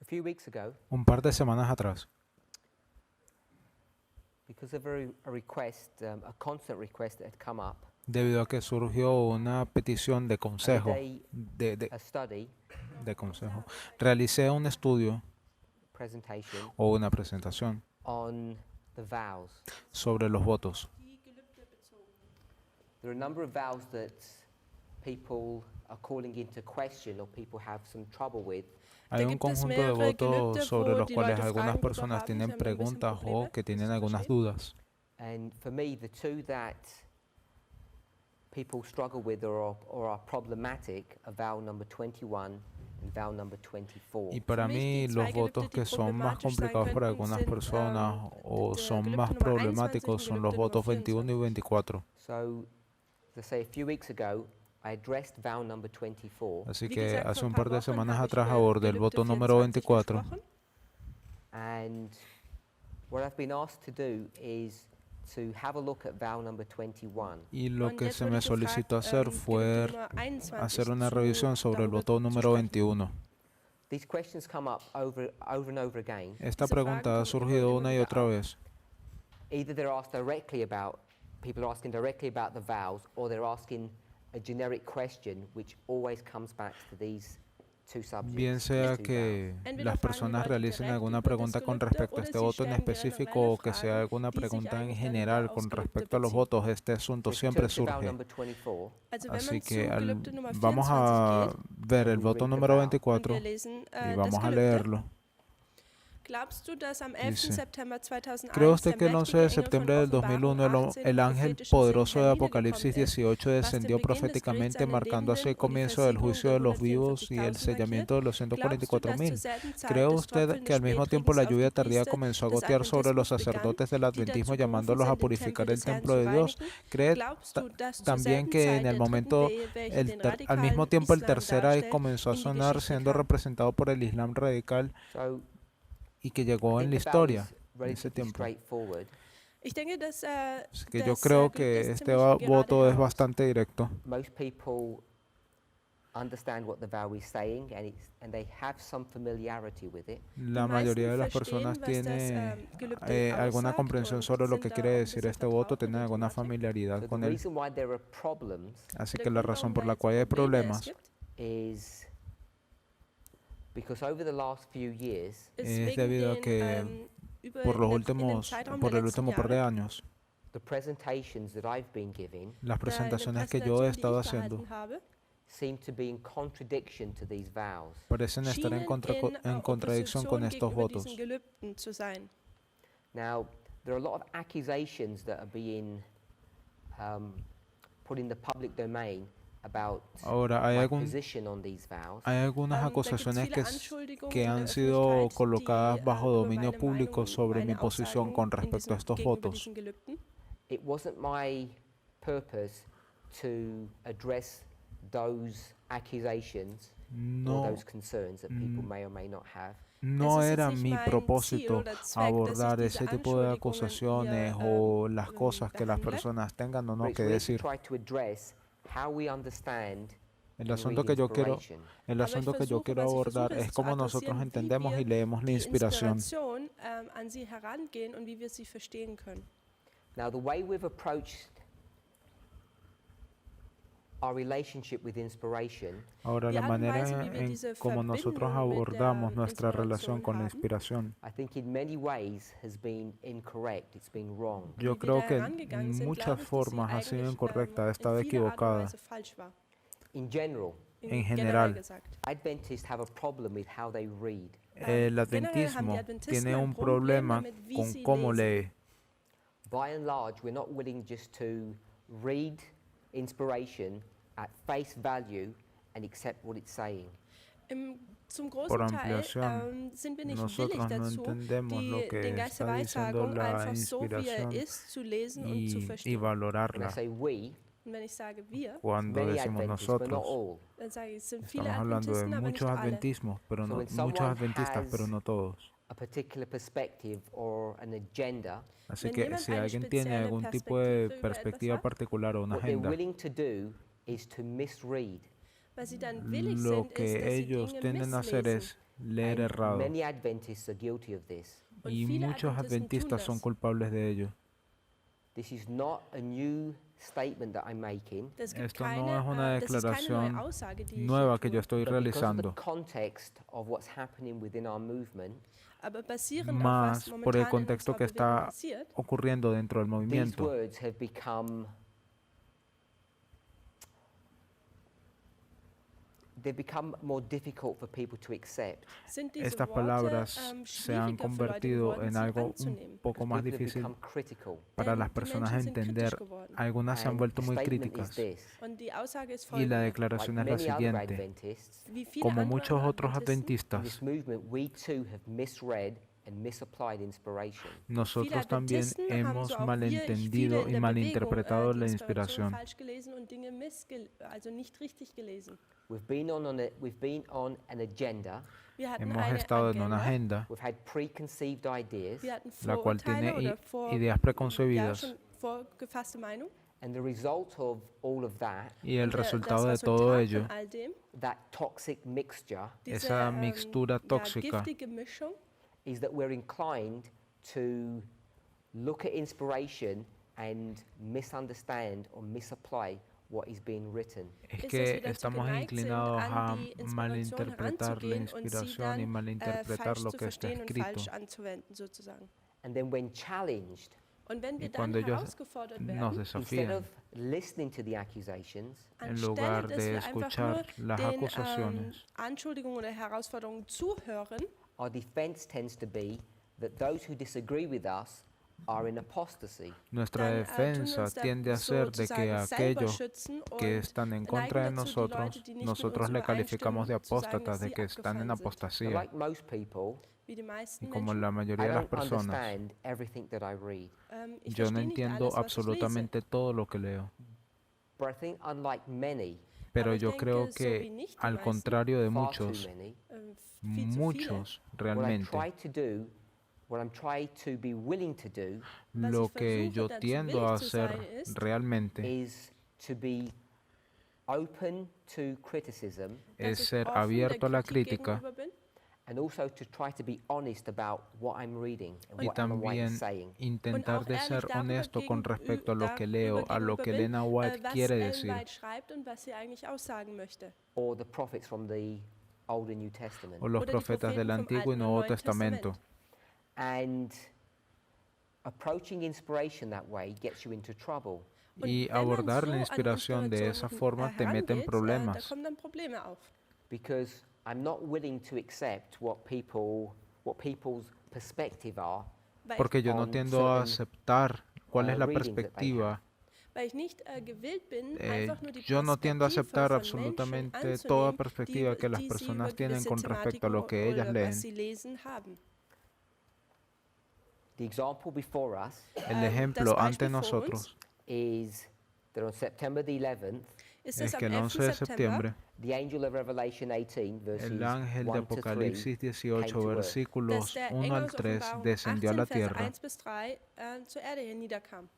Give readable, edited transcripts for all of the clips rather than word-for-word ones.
few weeks ago, Un par de semanas atrás, because of a request, a constant request that had come up, debido a que surgió una petición de and consejo, today a study de consejo, realicé un estudio presentation o una presentación on the vows. sobre los votos. There are a number of vows that people are calling into question or people have some trouble with. Hay un gibt es conjunto de mehrere votos Gelübde, sobre wo los die cuales Leute algunas Fragen drüber personas haben, tienen sie haben ein bisschen preguntas o Probleme, que tienen das zu algunas verstehen. dudas. And for me, the two that people struggle with or are problematic are vow number 21 and vow number 24. Y para Für mich mí die los zwei votos Gelübde, die que son más problematisch sein complicados para könnten, algunas sind personas o der son Gelübde más Nummer 21 problemáticos und son los Gelübde Nummer votos 21 y 24. 24. So, as I say, a few weeks ago, I addressed vow number 24, Así Wie que gesagt, hace vor un ein paar par de Wochen semanas habe ich atrás über abordé el Gelübde voto número 24 24 gesprochen. and what I've been asked to do is to have a look at vow number 21. y lo Und que jetzt se wurde me ich gefragt, solicitó hacer Gelübde fue Nummer 21 hacer una revisión sobre el darüber voto zu número sprechen. 21. These questions come up over and over again. Esta Diese pregunta Fragen ha kommen immer surgido und una y immer otra wieder auf. vez. Either they're asked directly about, people are asking directly about the vows, or they're asking a generic question which always comes back to these two subjects. Bien these sea two que Entweder las fragen die personas Leute realicen direkt alguna über das pregunta con Gelübde respecto a oder este sie voto en stellen específico generelle o que sea Fragen, alguna die sich pregunta en eigentlich dann general wieder aufs con Gelübde respecto a los beziehen. votos. Este asunto So if you siempre turn to vow surge. number 24, Also wenn Así man que zu Gelübde Nummer vamos 24 a geht ver el we'll voto read the número vow. und 24 wir lesen y das vamos a Gelübde. leerlo. Glaubst du, dass am 11. Dice, September 2001 ¿cree usted der que el 11 mächtige de Engel von septiembre del Offenbarung 2001 18 el mit ángel prophetischen poderoso de Signalen Apocalipsis niedergekommen ist, 18 was den descendió Beginn des Gerichts proféticamente an den marcando así Lebenden el und die comienzo del Versiegelung juicio der de los vivos y el 144.000 sellamiento de los markiert? Glaubst du, dass zur 144.000? selben Zeit ¿Cree das usted Tröpfeln que des al mismo tiempo la Spätregens auf lluvia die tardía Priester comenzó a des gotear sobre los Adventismus begann, sacerdotes del die adventismo dazu llamándolos berufen a sind, den purificar Tempel el des Herrn templo zu de Dios? reinigen? ¿Cree Glaubst du, dass zur también selben que en Zeit el der dritten momento Wehe, welche den al mismo radikalen tiempo el Islam tercer ay darstellt, comenzó a in die sonar Geschichte siendo kam? representado por el Islam radical so y que I llegó en think la the vow historia is en ese relatively tiempo? straightforward. Ich denke, dass Así que yo das creo Gelübde que ist este ziemlich voto es heraus. bastante directo. Most people understand what the vow is saying and they have some familiarity with it. La Die mayoría de meisten las personas verstehen, was das tiene Gelübde alguna aussagt comprensión und sobre lo sind que da quiere auch ein decir bisschen este voto, vertraut mit tienen der alguna Thematik. familiaridad So the con él. reason why there are problems Así Der que la Grund, razón warum por da la jetzt cual hay Probleme es problemas gibt, is because over the last few years, ist es wegen debido a den, que über por los in últimos, dem Zeitraum por der el letzten último par de Jahre, años, the presentations that I've been giving las in den presentaciones que yo he Präsentationen, die estado ich haciendo gehalten habe, seem to be in contradiction to these vows. parecen estar en, schienen en contradicción con Opposition estos gegenüber diesen votos. Gelübden zu sein. Now, there are a lot of accusations that are being put in the public domain about Ahora, my position on these vows. hay algunas Da gibt's acusaciones viele Anschuldigungen que in der han sido Öffentlichkeit, colocadas die bajo über dominio meine público Meinung und sobre mi meine posición Aussagen con respecto a estos gegenüber votos. diesen Gelübden. It wasn't my purpose to address those accusations or No, those concerns that people may or may not have. no Es ist era jetzt nicht mi mein Ziel propósito oder Zweck, dass ich abordar diese ese tipo de Anschuldigungen acusaciones hier o las cosas que las behandle. personas tengan o But no it's que really to decir. try to address how we understand El and asunto read que yo quiero, inspiration. el Aber ich asunto que yo versuche, quiero was ich abordar versuche, es ist zu cómo nosotros adressieren, wie entendemos y wir leemos la die inspiración. Inspiration an sie herangehen und wie wir sie verstehen können. Now, the way we've approached our relationship with inspiration Ahora, Die la Art und manera Weise, wie wir en diese cómo nosotros Verbindung mit abordamos der nuestra relación Inspiration con la haben, inspiración, I think in many ways has been incorrect, it's been wrong. yo wie wir creo da que herangegangen en sind, muchas glaube ich, dass sie formas ha sido eigentlich incorrecta, ha in estado vieler Art und equivocada. Weise falsch war. In general, En Generell general, gesagt. Adventists have a problem with how they read. el Generell haben die adventismo Adventisten tiene ein un Problem problema damit, wie con sie cómo lesen. lee. By and large, we're not willing just to read inspiration at face value and accept what it's saying. Zum Por großen Teil ampliación, sind wir nicht willig nosotros no dazu, entendemos lo que den Geist der está diciendo Weissagung la einfach so, wie er inspiración ist, zu lesen und zu y verstehen. When I valorarla. say we, Und wenn ich sage wir, Cuando many decimos Adventists, but not nosotros, all. dann sage ich, es sind viele estamos hablando de Adventisten, aber nicht muchos alle. adventismos, pero So when muchos someone adventistas, pero has no todos. A particular perspective or an agenda, Así Wenn que jemand si eine alguien tiene spezielle algún tipo de Perspektive über etwas perspectiva hat, particular o una what they're agenda, willing to do is to misread. Was sie dann willig lo sind, ist, que dass sie ellos Dinge tienden a hacer misslesen. es leer And errado. many Adventists are guilty of this. Und Y viele muchos Adventisten tun adventistas son das. culpables de ello. This is not a new statement that I'm making, Das gibt Esto no keine, es una das ist keine neue declaración Aussage, die ich nueva hier que yo tue. estoy but because of the realizando, context of what's happening within our movement, Aber basierend auf was más por el momentan in contexto unserer que Bewegung está passiert, ocurriendo dentro del these movimiento. words have become they've become more difficult for people to accept. sind diese Estas Worte palabras se han schwieriger für Leute convertido geworden, en sie algo un anzunehmen. poco Because más people have difícil become critical. para Denn las die personas Menschen sind entender. kritisch geworden. Algunas se han And vuelto the muy statement is críticas. this: Und die Aussage ist Y la folgende. declaración like es la many other siguiente. Adventists, Wie viele Como andere muchos otros Adventisten, in this adventistas, movement, we too have misread and misapplied inspiration. nosotros también Adventisten haben hemos so auch wir, malentendido viele y in der malinterpretado Bewegung, la die Inspiration inspiración. falsch gelesen und Dinge also nicht richtig gelesen. We've been on an agenda. Wir hatten Hemos eine estado en una Agenda, agenda, We've had preconceived ideas, wir hatten la cual Vorurteile tiene oder ideas ja, preconcebidas. schon vorgefasste Meinung. and the result of all of that, Y el Und das resultado de todo Resultat ello, von all dem, that toxic mixture, diese esa mixtura tóxica, giftige Mischung, is that we're inclined to look at inspiration and misunderstand or misapply what is being written. es ist, dass que wir dazu estamos geneigt sind, inclinados a an die Inspiration malinterpretar la heranzugehen und sie inspiración y dann malinterpretar falsch lo zu que está verstehen und escrito. falsch anzuwenden sozusagen. And then when challenged, Und wenn wir Y dann cuando ellos herausgefordert nos werden, instead desafían, of listening to the accusations, en anstelle lugar dass de wir einfach nur escuchar las den acusaciones, Anschuldigungen oder Herausforderungen zuhören, our defense tends to be that those who disagree with us are in apostasy. nuestra dann tun wir defensa uns da tiende a ser de que sozusagen selber aquellos schützen que und están en neigen contra de dazu, die nosotros, Leute, die nicht mit nosotros uns le calificamos de übereinstimmen, zu sagen, apóstatas, dass de sie que están en abgefallen sind. But apostasía. like most people, Wie die meisten Y como Menschen. la I mayoría de las don't personas, understand everything that I read. Ich yo no verstehe nicht entiendo alles, was ich lese. absolutamente todo lo que leo. But I think unlike many, Pero Aber ich yo denke, creo so que, wie nicht die al meisten, contrario de far muchos, too many, Viel zu viele. muchos what I realmente, try to do, what I'm trying to be willing to do, Was lo ich que versuche, yo dazu tiendo a willig zu hacer sein, ist, realmente is to be open to criticism dass es ich ser offen der abierto a la Kritik crítica gegenüber bin and also to try to be honest about what I'm reading and y what Ellen White también is saying. intentar auch de ehrlich ser darüber honesto con respecto a lo que darüber leo, a lo gegenüber que bin, Elena White was quiere Ellen decir, White schreibt und was sie eigentlich aussagen möchte. Or the prophets from the Old and New Testament. o los Oder die profetas del Propheten vom Antiguo y Alten und Nuevo Neuen Testamento. And approaching inspiration that way gets you into trouble. Und Y wenn man abordar so la an inspiración de esa Inspiration, forma te mete en herangeht, da problemas, kommen dann Probleme auf. Because I'm not willing to accept what people's perspective are, Weil, porque yo no on tiendo a certain, aceptar cuál es la readings that they perspectiva. weil ich nicht gewillt bin, Eh, einfach nur die yo no tiendo a Perspektive aceptar von absolutamente Menschen toda anzunehmen, perspectiva que las die sie personas über tienen gewisse con respecto a lo que Thematiken ellas oder leen. was sie lesen haben. The example before us El ejemplo das ante Beispiel vor nosotros is that on September the 11th, Ist es es que am el 11. 11 de septiembre, the angel of Revelation 18, verses el ángel de 1 to 3, Apocalipsis came 18, to earth. dass versículos der 1 Engel al aus 3, Offenbarung descendió a la 18, Verse tierra. 1 bis 3 zur Erde niederkam.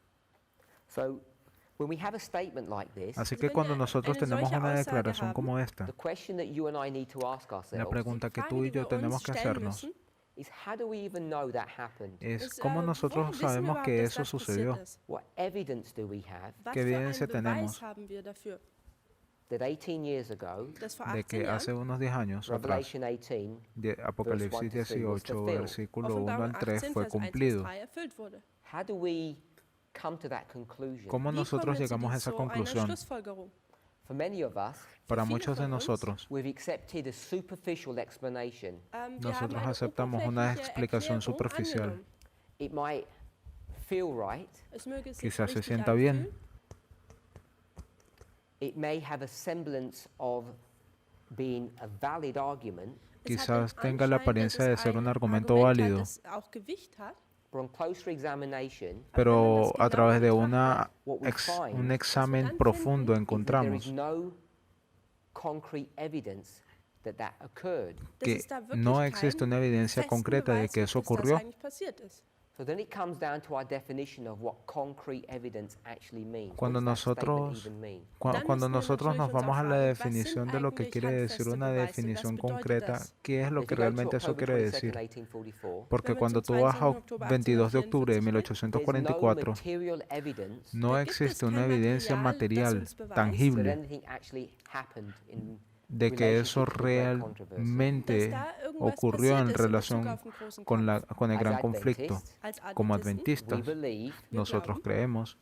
So when we have a statement like this, Así Also que wenn cuando wir nosotros eine tenemos solche una Aussage declaración haben, como esta, the question that you and I need to ask la ourselves pregunta que Frage, tú y die yo wir tenemos uns que stellen hacernos müssen, is how do we even know that happened? es ist, cómo woher nosotros wissen wir sabemos überhaupt, que dass eso das sucedió, passiert ist? What evidence do we have Was ¿Qué für einen evidencia Beweis tenemos? haben wir dafür, that 18 years ago, dass vor de 18 que hace Jahren unos 10 años atrás, Revelation 18, de Apocalipsis 1 to 3 was 18, fulfilled? versículo 1 Offenbarung al 3, 18, fue Vers 1 bis cumplido? 3 erfüllt wurde? how do we come to that conclusion? ¿Cómo Wie nosotros kommen wir llegamos a esa zu einer conclusión? Schlussfolgerung? For many of us, Para viele muchos de von uns, nosotros, we've accepted a superficial explanation. Wir haben nosotros eine aceptamos una oberflächliche explicación Erklärung superficial. angenommen. It might feel right, Es möge sich Quizás se richtig sienta bien, anfühlen, it may have a semblance of being a valid argument, es hat quizás den tenga la Anschein, apariencia dass de es ser ein un argumento Argument hat, válido, das auch Gewicht hat, but on closer examination, pero a través de what we find un is examen dann profundo finden, that there is encontramos no concrete evidence that that occurred. dass que es da wirklich no existe keinen una evidencia festen concreta de Beweis que gibt, eso dass das ocurrió. eigentlich passiert ist. So then it comes down to our definition of what concrete evidence actually means. Cuando What does that statement nosotros, even mean? cuando müssen wir nosotros natürlich nos uns vamos a auch la fragen, was sind definición de lo que eigentlich quiere decir handfeste una Beweise? definición Was bedeutet concreta, das? ¿qué es lo If que you go to realmente eso October quiere 22nd, decir? 1844, Porque Wenn wir cuando zum tú vas 22. a Oktober 22 de octubre de 1844 there's no 1844, material evidence no Da gibt es existe una kein evidencia Material, das material uns beweist, that tangible anything actually happened in de que eso relationship to the Great Controversy. dass realmente da irgendwas ocurrió passiert en ist in Bezug relación auf den großen con Kampf. con el As gran conflicto. Adventists, Als Como Adventisten, we adventistas, believe, nosotros glauben, creemos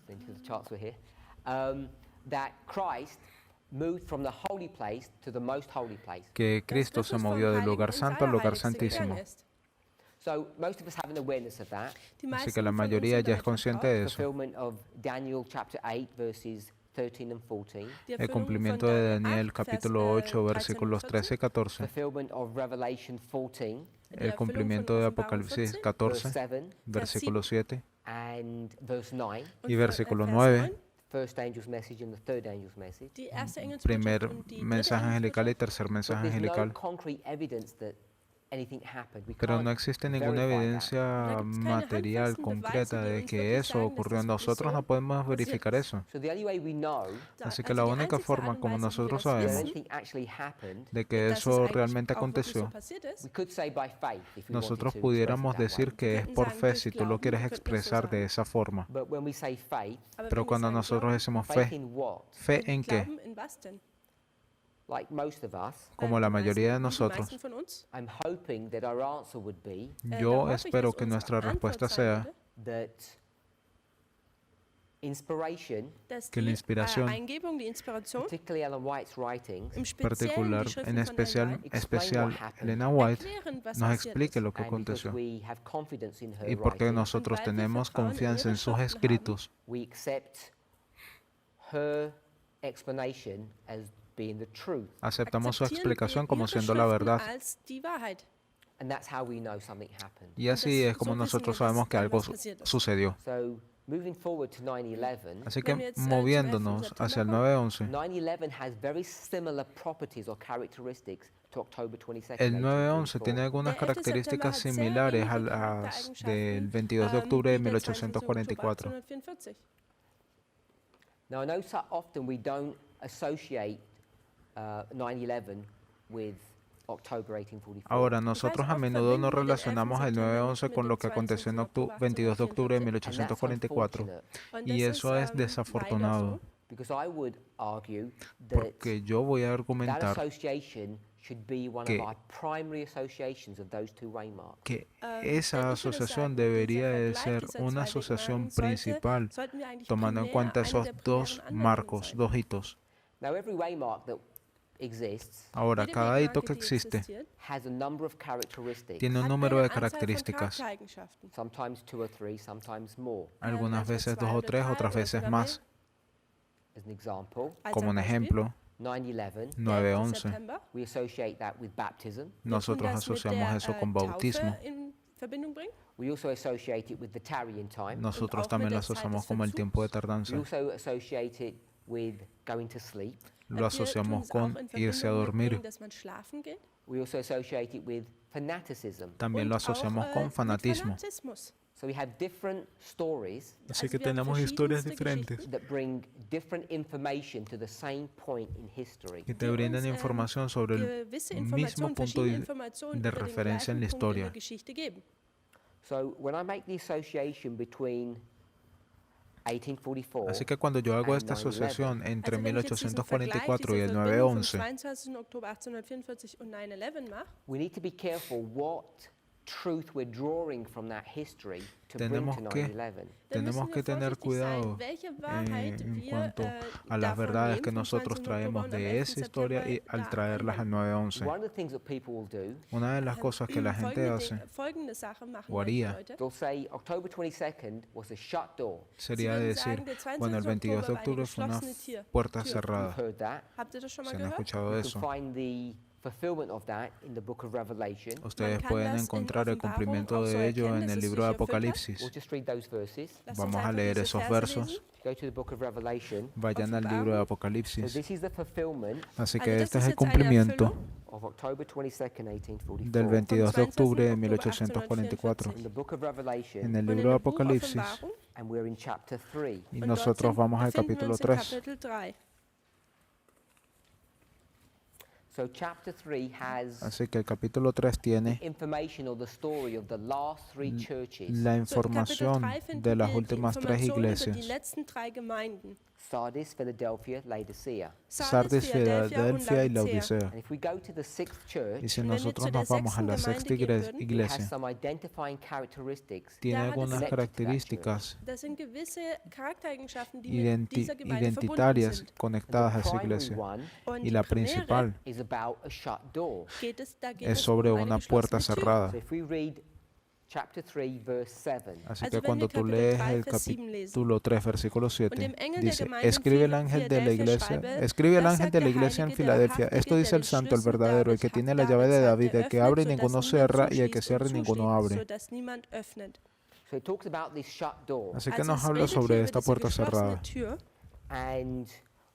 into the charts were here, that Christ moved from the holy place to the most holy place. que dass Cristo se Christus vom movió del Heiligen lugar ins santo al lugar Allerheiligste gegangen santísimo. ist. So most of us have an awareness of that. Die Así meisten que la von uns mayoría sind ya es damit consciente vertraut. de eso. Fulfillment of Daniel chapter 8 verses 13 and 14. Die El Erfüllung cumplimiento von de Daniel Daniel 8, capítulo Vers, 8 13 und versículos 13 y 14. Fulfillment of Revelation 14 Die El Erfüllung cumplimiento von de Offenbarung Apocalipsis 14 verse 14 7 versículo 7 and verse 9. und y versículo Vers 9, 9, First angel's message and the third angel's message. die erste primer Engelsbotschaft und die dritte mensaje angelical y Engelsbotschaft. tercer But mensaje there's no angelical. concrete evidence that anything happened. We Pero no can't existe ninguna verify that. evidencia Da gibt's keine material handfesten concreta Beweise, die de uns que wirklich eso sagen, dass ocurrió. das wirklich Nosotros no so podemos passiert verificar ist. eso. So the only way we know Así que Also la die única einzigste forma Art und como Weise, wie wir nosotros das that sabemos wissen, anything actually happened, de que dass es eso eigentlich realmente auch wirklich so aconteció, passiert we ist, could say by faith if we wanted nosotros to express it pudiéramos that way. decir que es könnten por sagen, fe durch si tú lo Glauben, quieres wir könnten das so expresar de sagen. esa forma. But when we say faith, Aber Pero wenn wir cuando sagen nosotros Glauben, decimos faith fe, in what? ¿fe en qué? Glauben in was denn? Like most of us, Como la Die mayoría de meisten- nosotros. Die meisten von uns. I'm hoping that our answer would be Yo Da hoffe ich, espero dass que unsere nuestra Antwort respuesta sein sea würde, that inspiration, dass que la die inspiración, Eingebung, die Inspiration, particularly Ellen White's writings, im Speziellen particular, die Schriften en von especial, Ellen White, especial happened. Elena White, erklären, was nos passiert explique ist. lo que and because aconteció. we have confidence in her Y porque writings, nosotros weil wir tenemos Vertrauen in confianza ihre en sus Schriften escritos, we accept her explanation as being the truth. aceptamos su akzeptieren explicación wir como ihre siendo la Schriften verdad. als die Wahrheit. And that's how we know something happened. Y así das- es como so wissen nosotros wir, dass sabemos que algo etwas passiert ist. sucedió. So moving forward to 9/11, Así Wenn wir que jetzt, zum moviéndonos 11. hacia el September 9/11, 9/11 has very similar properties or characteristics to October 22nd. el 9/11 tiene 1844. algunas Der 11. características September hat sehr similares a ähnliche las Charaktereigenschaften, del 22 de octubre de wie der 20. Oktober 1844. 1844. Now I know so often we don't associate 9/11 with October 1844. Ahora, nosotros a oft menudo no verbinden wir den 11. relacionamos el 9/11 September con mit lo dem que aconteció en 22 de 22. octubre de And that's 1844. unfortunate, Und Y das eso es leider desafortunado, so, because I would argue that porque yo voy a that argumentar association should be one que- of our primary associations of those two waymarks. que denn esa ich würde asociación sagen, debería dieser de Vergleich ser dieser una zwei asociación Wegmarken principal, sollten wir eigentlich tomando en primär cuenta eine esos der dos primären Anwendungen marcos, sein. dos hitos. Now every waymark that exists Ahora, Jede cada hito Wegmarke, que die existe existiert, has a number of characteristics, tiene un hat número eine de Anzahl von características, Charaktereigenschaften. sometimes 2 or 3, sometimes more. algunas manchmal veces zwei dos o oder tres, drei otras oder veces sogar más. As an example, Als Como un Beispiel, ejemplo, 9/11, 9/11, September, we associate that with baptism. wir tun nosotros das mit asociamos der, eso con Taufe bautismo. in Verbindung bringen. We also associate it with the tarrying time. Nosotros auch también mit lo der Zeit asociamos des como el tiempo de Verzugs. tardanza. We also associate it with going to sleep. Lo Wir tun asociamos es auch con in irse a Verbindung dormir. mitbringen, dass man schlafen geht. We also associate it with fanaticism. También lo Und auch, asociamos con mit fanatismo. Fanatismus. So we have different stories Así Also que wir haben tenemos historias verschiedenste diferentes Geschichten, that bring different information to the same point in history. que te die brindan uns, información sobre el gewisse mismo Informationen, punto verschiedene de Informationen de über den referencia en gleichen la Punkt in der historia. Geschichte geben. So when I make the association between 1844 Así que cuando yo hago and esta 9/11, asociación entre Also wenn ich jetzt diesen Vergleich, 1844 y diese el Verbindung vom 9/11, 22. Oktober 1844 und 9/11 mache, we need to be careful what truth we're drawing from that history to bring Tenemos to que 9/11. dann tenemos müssen que wir tener vorsichtig sein, cuidado welche Wahrheit en wir cuanto a las davon verdades nehmen que vom nosotros 20. traemos Oktober und am de 11. esa historia y September al da traerlas al anwenden. 9/11. One of the things that people will do, Una de las cosas que la gente hace Folgende Sache machen o haría Leute. they'll say October 22nd was a shut door. sería Sie werden decir, sagen, der 22. bueno, el 22 de Oktober war eine octubre fue una geschlossene puerta Tür. You've cerrada. heard that. Habt ihr das schon mal ¿Se han gehört? escuchado You eso? can find the fulfillment of that in the book of Revelation. Ustedes kann pueden das in encontrar el Offenbarung cumplimiento auch so de ello erkennen, en dass el es libro de sich erfüllt hat. Apocalipsis. We'll just read those verses. Lasst uns Vamos a einfach leer diese esos Verse versos. lesen. Go to the book of Revelation. Vayan al libro de Offenbarung. So Apocalipsis. this is the fulfillment Así Also que das este ist es el jetzt eine cumplimiento Erfüllung of October 22nd, 1844. del 22 de 22. octubre de Oktober 1844 In the book of Revelation, en el Und in libro de dem Buch Apocalipsis, Offenbarung, and we're in chapter 3. y und dort nosotros vamos al befinden wir capítulo uns in 3. Kapitel 3. So chapter 3 has Así que el capítulo 3 tiene information or the story of the last three churches: la So, in Kapitel información 3 finden de las wir die últimas tres Informationen über die iglesias: letzten 3 Gemeinden. Sardis, Philadelphia, Laodicea. Sardis, Filadelfia y Laodicea. Laodicea. And if we go to the sixth church, Y si Wenn wir nosotros zu der nos vamos a la sechsten sexta Gemeinde gehen würden, it has iglesia, some identifying characteristics. tiene Da hat es algunas connected to that características Das sind gewisse Charaktereigenschaften, die mit dieser Gemeinde verbunden identitarias sind. conectadas a And the esa primary iglesia. one Und Y die la primäre principal is about a shut door. da geht es es sobre eine una puerta geschlossene Tür. cerrada. So if we read chapter 3, verse 7, Así Also que wenn cuando wir tú Kapitel lees 3, el Vers 7 lesen. capítulo 3, versículo Und 7, dem Engel der dice, Gemeinde in escribe el ángel de la Philadelphia iglesia, schreibe, escribe el das ángel sagt de la der iglesia en Heilige, der Filadelfia, Wahrhaftige, esto dice der el den santo, el Schlüssel verdadero, el que Davids tiene hat, la llave de Davids hat, David, der el que abre y öffnet, ninguno sodass niemand cierra, y el que zuschließt cierra y und ninguno zuschlägt, abre. sodass niemand öffnet. so it talks about this shut door. Así que Also nos es habla redet hier sobre über esta diese puerta geschlossene cerrada. Tür. And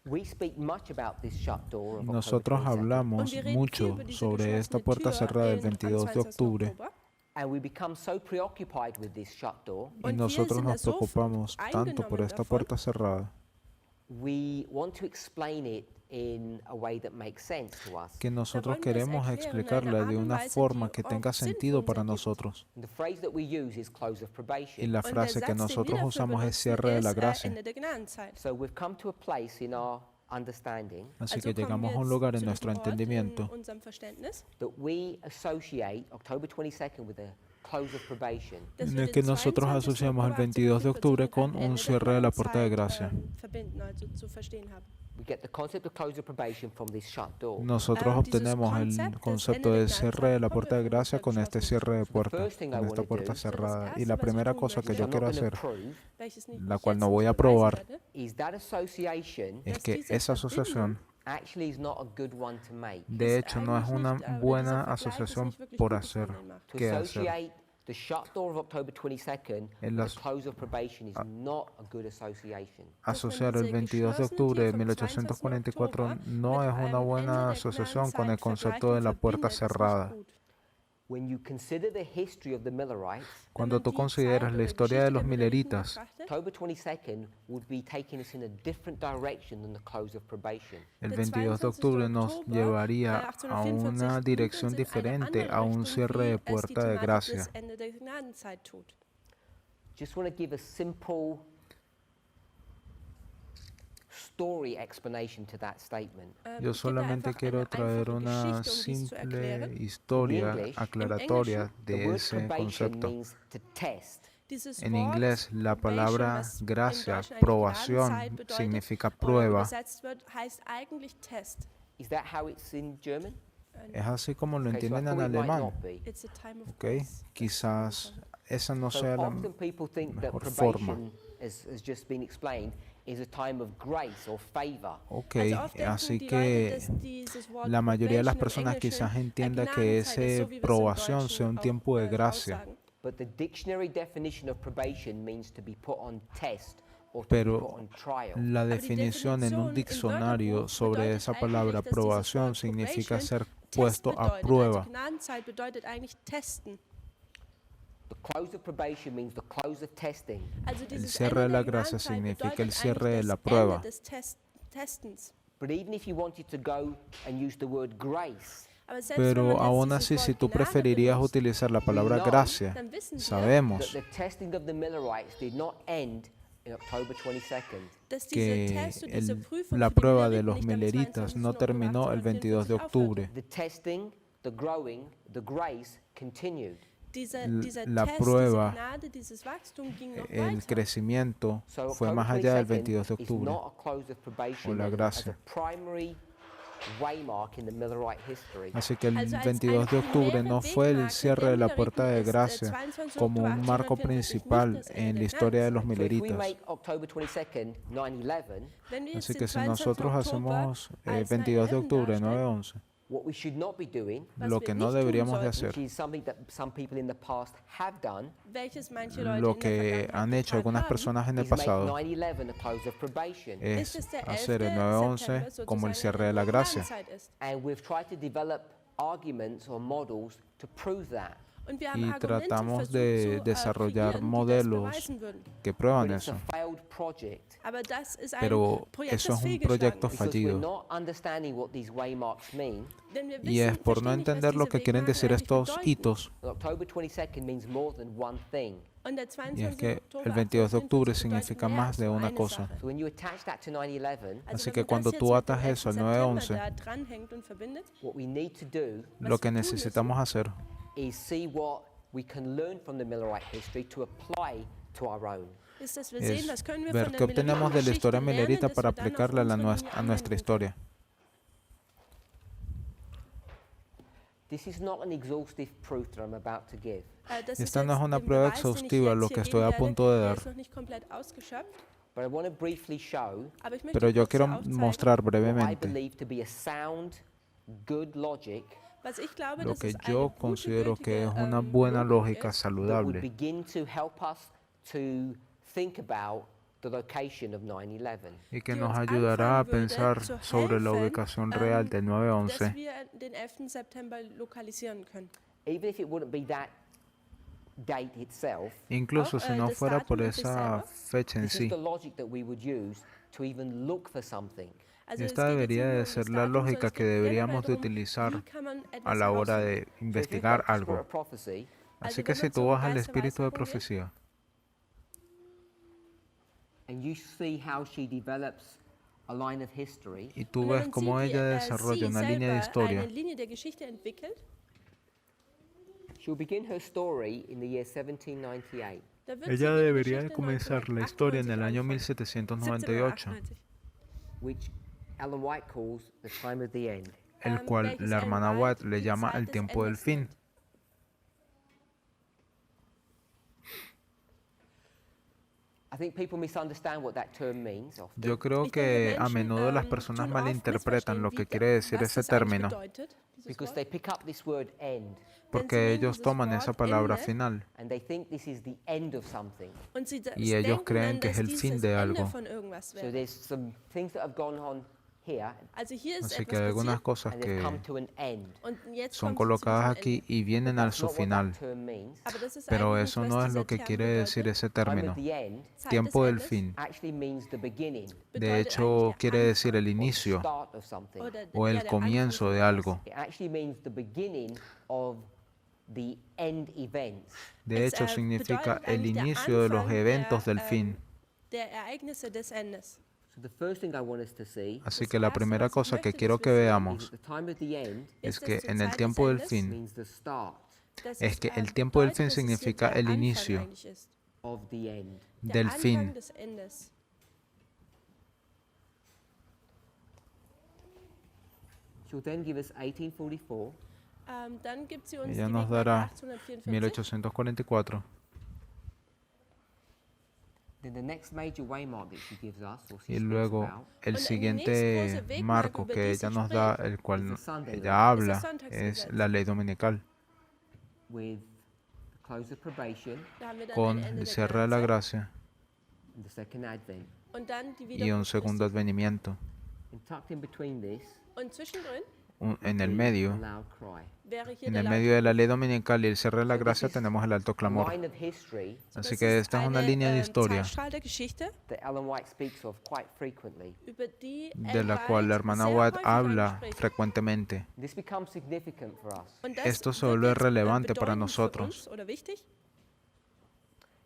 we speak much about this shut door of Y October nosotros 22nd. hablamos Und wir reden viel mucho über diese sobre esta geschlossene puerta Tür cerrada del am 22 de 22. octubre. Oktober. And we become so preoccupied with this shut door, Y Und wir nosotros sind da nos so preocupamos tanto por eingenommen esta davon, puerta cerrada we want to explain it in a way that makes sense to us. que nosotros wollen wir es queremos erklären in explicarla einer de Art und una Weise, forma die que auch tenga sinnvoll sentido para ergibt. nosotros. And the phrase that we use is close of probation. Y la Und der frase Satz, que den wir nosotros dafür usamos es benutzen, cierre de la ist gracia. Ende der Gnadenzeit. So we've come to a place in our understanding Así Also que kommen llegamos wir a un jetzt lugar en zu nuestro diesem Ort entendimiento in unserem Verständnis, that we associate October 22nd with the close of probation. dass en wir el den que nosotros 22. asociamos el Oktober 22 de 1844 octubre mit con einem un Ende der cierre de la puerta de Gnadenzeit, gracia. verbinden, also zu verstehen haben. We get the concept of close of probation from this shut door. Nosotros Dieses obtenemos el Konzept des concepto Ende de der cierre de la Gnadenzeit puerta de kommen wir gracia von con dieser este geschlossenen cierre de So the puerta, first thing I con esta wanna puerta do, cerrada. erste, Y la was ich primera tun cosa que which möchte, yo I'm not quiero going to hacer, prove, welches nicht la ich cual jetzt no nicht voy a beweisen probar, werde, is that association es dass que diese esa asociación actually is not a good one to make. de ist hecho no es eigentlich una nicht, dieser buena Vergleich ist asociación nicht wirklich por gut, hacer. was man macht. To ¿Qué hacer? associate the shut door of October 22nd En with las- the close of probation is not a good association. Asociar el 22 de octubre de 1844 no es una buena asociación con el concepto de la puerta cerrada. When you consider the history of the Millerites, Cuando tú consideras la historia de los mileritas, October 22nd would be taking us in a different direction than the close of probation. el 22 de octubre nos llevaría a una dirección diferente, a un cierre de puerta de gracia. Just want to give a simple story explanation to that statement. Yo solamente quiero traer una simple historia aclaratoria The de word ese probation concepto. means to test. En inglés, la palabra gracia, probación, significa prueba. Is that how it's in German? Es así como lo Okay, so I entienden en thought it might alemán. not be. ¿Ok? Quizás esa no So sea la often people think that mejor forma. probation, as just been explained, is a time of grace or favor. Ok, así que la mayoría de las personas quizás entienda que esa probación sea un tiempo de gracia. But the dictionary definition of probation means to be put on test or to be Pero put on trial. la definición en un diccionario sobre esa palabra probación significa ser puesto a prueba. The close of probation means the close of testing. El cierre de la gracia significa el cierre de la prueba. But even if you wanted to go and use the word grace, Pero aún así, si tú preferirías utilizar la palabra gracia, that sabemos the testing of the Millerites did not end in October 22nd. que la prueba de los mileritas no terminó el 22 de octubre. The testing, the growing, the grace continued. La prueba, el crecimiento So fue October más allá del 22 de 22nd is octubre. not a close of probation o la as gracia. a primary waymark in the Millerite history. Así que el 22 de octubre no fue el cierre de la puerta de gracia como un marco principal en la historia de los So if we mileritas. make October 22nd 9/11, Así que si nosotros hacemos 22 de octubre 9/11, what we should not be doing, lo que no deberíamos de hacer, which is something that some people in the past have done, lo que han hecho algunas personas en el is make pasado, 9/11 a close of probation. es hacer el 9/11 como el cierre de la gracia. And we've tried to develop arguments or models to prove that. Und wir haben Y Argumente tratamos versucht de zu desarrollar kreieren, die das modelos beweisen würden. que prueban But it's eso. a failed project Aber das ist ein Pero Projekt, eso das es un fehlgeschlagen proyecto ist. because we're fallido. not understanding what these waymarks mean. Denn wir Y es wissen, por no verstehen nicht, was entender lo diese que quieren Wegmarken decir eigentlich estos bedeuten. hitos. Well, October 22nd means more than one thing. Und der Y es 22. que Oktober el 22 de octubre 1844 significa bedeutet mehr más de als una eine cosa. Sache. So when you attach that to 9/11, Also Así wenn que man cuando das tú jetzt mit atas dem eso al 11. September 9/11, da dranhängt und verbindet, what we need to do lo que wir tun necesitamos hacer is see what we can learn from the Millerite history to apply to our own. ist, dass wir es sehen, was können wir ver von qué der obtenemos de la historia Milleritengeschichte milerita lernen, para dass wir dann auf aplicarla a, unsere Linie a nuestra anwenden historia. This is not an exhaustive proof that I'm about to give. können. Das Esta ist no es jetzt una der prueba Beweis, den ich exhaustiva, jetzt lo hier que estoy geben a werde, punto de der dar. ist noch nicht komplett ausgeschöpft, But I want to briefly show aber ich möchte Pero yo kurz quiero aufzeigen, mostrar what I brevemente believe to be a sound, good logic was ich glaube, lo dass que es eine yo gute, considero que es gültige, una buena Logik lógica ist, that would saludable begin to help us to think about the location of 9/11. y que die nos uns ayudará a anfangen würde, pensar zu sobre la helfen, ubicación real del 9/11, dass wir den 11. September lokalisieren können. Even if it wouldn't be that date itself, incluso Auch, si no das fuera Datum por an sich esa selber. fecha en this is sí. the logic that we would use to even look for something. Also es Esta geht jetzt debería nicht nur de um ser das la Datum, sondern lógica es que geht generell deberíamos de darum, utilizar wie kann man a etwas la hora herausfinden. de So if you investigar go to Spirit algo. of Prophecy, Así Also que wenn si man tú zum vas al Geist der espíritu de Weissagung geht, profecía and you see how she develops a line of history, y tú und wenn ves man cómo sieht, wie ella desarrolla sie una línea de selber historia, eine Linie der Geschichte entwickelt, she'll begin her story in the year 1798. da wird ella sie ihre debería de Geschichte comenzar la historia en el año 1998 1798, 1798. which Ellen White calls the time of the end. el cual welches la Ellen hermana White White le die llama Zeit el des tiempo del Endes fin. nennt. I think people misunderstand what that term means often. Yo creo Ich que denke, a Menschen, menudo las personas tun oft malinterpretan lo missverstehen, que wie quiere decir was ese das eigentlich término, bedeutet, dieses Because Wort. they pick up this word end porque nehmen ellos dieses toman esa Wort palabra Ende final and they think this is the end of something. Und sie y ellos denken creen dann, que es dass el dies fin das de Ende algo. von irgendwas So wäre. there's some things that have gone on here Also hier ist Así que etwas hay algunas passiert cosas and they've que come to an end. und jetzt son kommt sie zu colocadas diesem aquí Ende. y vienen al That's su not what final, that term means. Aber das ist pero eigentlich eso nicht, no was es lo dieser que Term quiere decir bedeutet. ese Time término. of the end Zeit Tiempo des del Endes fin. actually means the beginning De bedeutet hecho, eigentlich der quiere decir el or the inicio start of something. Oder o ja, el der comienzo Anfang de von algo. It actually means the beginning of the end events. De Es, hecho, significa bedeutet el eigentlich der inicio de los Anfang eventos der, del fin. Der Ereignisse des Endes. So the first thing I want us to see Así Das que la erste, primera was ich cosa que möchte, quiero dass que wir sehen, is veamos that the time of the end es ist, que dass zur en el Zeit tiempo des del Endes fin, means the start dass es que el bedeutet, tiempo del fin dass es hier significa der el Anfang inicio eigentlich ist. of the end. Der del Anfang fin. des Endes. She'll then give us 1844, Dann gibt sie uns Ella die nos Wegmarke dará 1844. 1844. then the next major waymark that she gives us, or she Y speaks luego about, el Und siguiente nächstgroße Wegmarke, marco über que die ella sie nos da, spricht, el cual is the Sunday law. ella habla, Sonntagsgesetz. es la ley dominical, with the close of probation Da haben wir dann con ein Ende el der cierre de la Gnadenzeit and gracia the second advent. und dann die y Wiederkunft un segundo Christi. advenimiento. And tucked in between this, Und zwischendrin En el is medio, the loud cry. wäre hier en der el laute medio de la ley dominical y el cierre de la So this gracia is tenemos el alto A clamor. line of history Así Das que ist esta es una eine, línea de historia Zeitstrahl der Geschichte, that Ellen White speaks of quite frequently. über die de la Ellen cual la White hermana sehr White häufig habla anspricht. frecuentemente. This becomes significant for us. Und das Esto se wird vuelve jetzt, relevante para bedeutend für nosotros. uns oder wichtig.